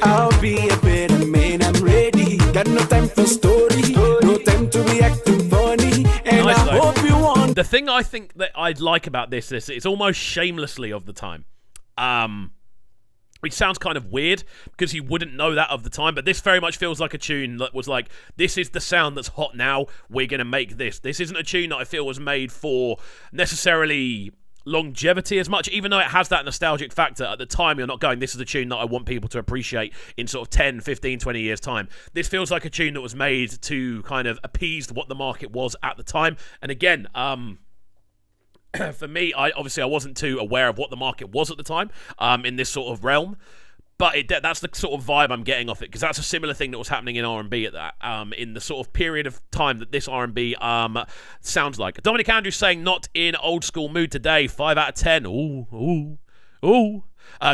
I'll be a better man. I'm ready. Got no time for story. No time to be acting funny. And Nice, I though. hope you want. The thing I think that I'd like about this is it's almost shamelessly of the time. Which sounds kind of weird because you wouldn't know that of the time, but this very much feels like a tune that was like, this is the sound that's hot now, we're going to make this. This isn't a tune that I feel was made for necessarily longevity as much, even though it has that nostalgic factor. At the time, you're not going, this is a tune that I want people to appreciate in sort of 10, 15, 20 years time. This feels like a tune that was made to kind of appease what the market was at the time. And again, for me, I wasn't too aware of what the market was at the time in this sort of realm, but that's the sort of vibe I'm getting off it, because that's a similar thing that was happening in R&B at that in the sort of period of time that this R&B sounds like. Dominic Andrews saying not in old school mood today. 5 out of 10. Ooh.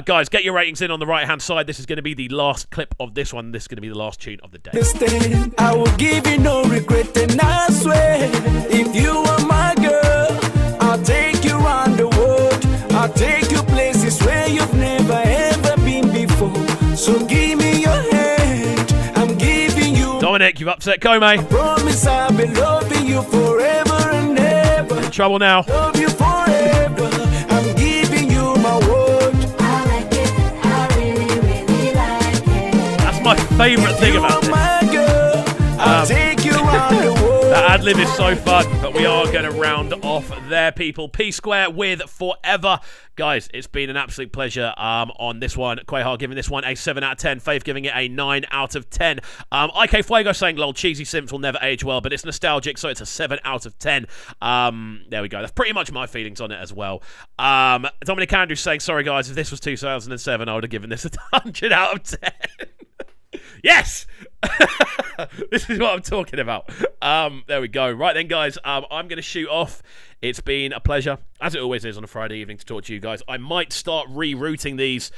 Guys, get your ratings in on the right-hand side. This is going to be the last clip of this one. This is going to be the last tune of the day. Understand, I will give you no regret, and I swear, if you are my girl, I'll take you around the world. I'll take you places where you've never ever been before. So give me your hand, I'm giving you. Dominic, you've upset Comey. I promise I'll be loving you forever and ever. In trouble now. Love you forever, I'm giving you my word. I like it, I really, really like it. That's my favourite thing about You this. are my girl, I'll take you around the world. That ad-lib is so fun, but we are going to round off there, people. PSquare with Forever. Guys, it's been an absolute pleasure on this one. Quayhar giving this one a 7 out of 10. Faith giving it a 9 out of 10. IK Fuego saying, lol, cheesy simps will never age well, but it's nostalgic, so it's a 7 out of 10. There we go. That's pretty much my feelings on it as well. Dominic Andrews saying, sorry, guys, if this was 2007, I would have given this a 100 out of 10. Yes! This is what I'm talking about. There we go. Right then, guys, I'm going to shoot off. It's been a pleasure, as it always is on a Friday evening, to talk to you guys. I might start rerouting these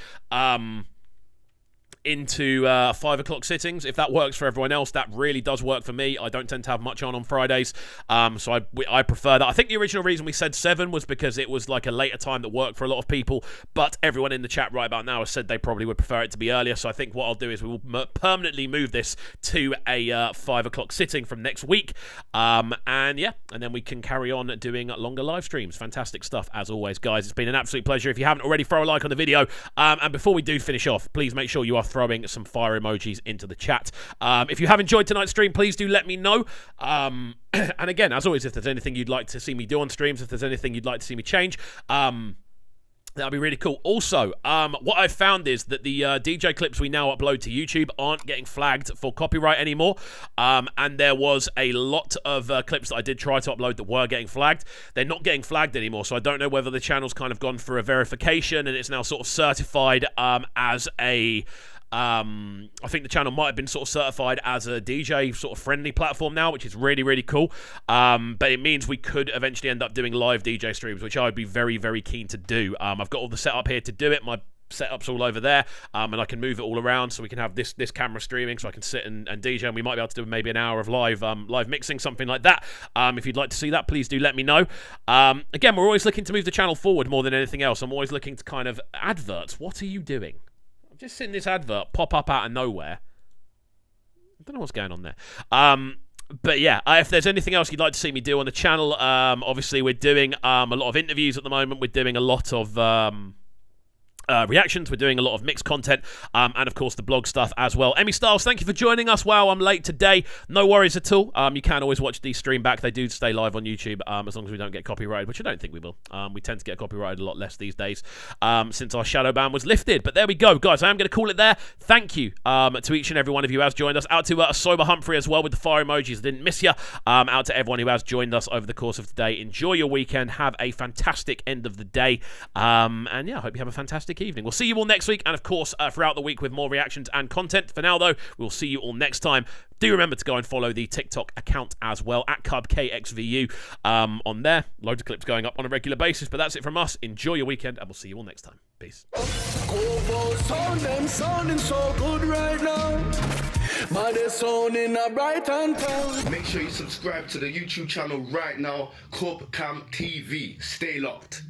into 5 o'clock sittings. If that works for everyone else, that really does work for me. I don't tend to have much on Fridays, so I prefer that. I think the original reason we said 7 was because it was like a later time that worked for a lot of people, but everyone in the chat right about now has said they probably would prefer it to be earlier, so I think what I'll do is we will permanently move this to a 5 o'clock sitting from next week, and then we can carry on doing longer live streams. Fantastic stuff, as always, guys. It's been an absolute pleasure. If you haven't already, throw a like on the video, and before we do finish off, please make sure you are throwing some fire emojis into the chat. If you have enjoyed tonight's stream, please do let me know. And again, as always, if there's anything you'd like to see me do on streams, if there's anything you'd like to see me change, that'd be really cool. Also, what I've found is that the DJ clips we now upload to YouTube aren't getting flagged for copyright anymore. And there was a lot of clips that I did try to upload that were getting flagged. They're not getting flagged anymore, so I don't know whether the channel's kind of gone for a verification and it's now sort of certified as a... I think the channel might have been sort of certified as a DJ sort of friendly platform now, which is really, really cool. But it means we could eventually end up doing live DJ streams, which I would be very, very keen to do. I've got all the setup here to do it. My setup's all over there, and I can move it all around, so we can have this camera streaming, so I can sit and DJ, and we might be able to do maybe an hour of live mixing, something like that. If you'd like to see that, please do let me know. Again, we're always looking to move the channel forward more than anything else. I'm always looking to kind of adverts. What are you doing? Just seeing this advert pop up out of nowhere. I don't know what's going on there. But yeah, if there's anything else you'd like to see me do on the channel, obviously we're doing a lot of interviews at the moment. We're doing a lot of reactions. We're doing a lot of mixed content, and of course the blog stuff as well. Emmy Styles, thank you for joining us. Wow, I'm late today. No worries at all. You can always watch these stream back. They do stay live on YouTube, as long as we don't get copyrighted, which I don't think we will. We tend to get copyrighted a lot less these days, since our shadow ban was lifted. But there we go, guys. I am going to call it there. Thank you to each and every one of you who has joined us. Out to Sober Humphrey as well with the fire emojis. I didn't miss you. Out to everyone who has joined us over the course of today. Enjoy your weekend. Have a fantastic end of the day. And yeah, I hope you have a fantastic evening. We'll see you all next week, and of course throughout the week with more reactions and content. For now though, we'll see you all next time. Do remember to go and follow the TikTok account as well, at KXVU. On there, loads of clips going up on a regular basis. But that's it from us. Enjoy your weekend, and we'll see you all next time. Peace. Sounding so good right now. But they're sounding a bright and town. Make sure you subscribe to the YouTube channel right now, CubCamTV. Stay locked.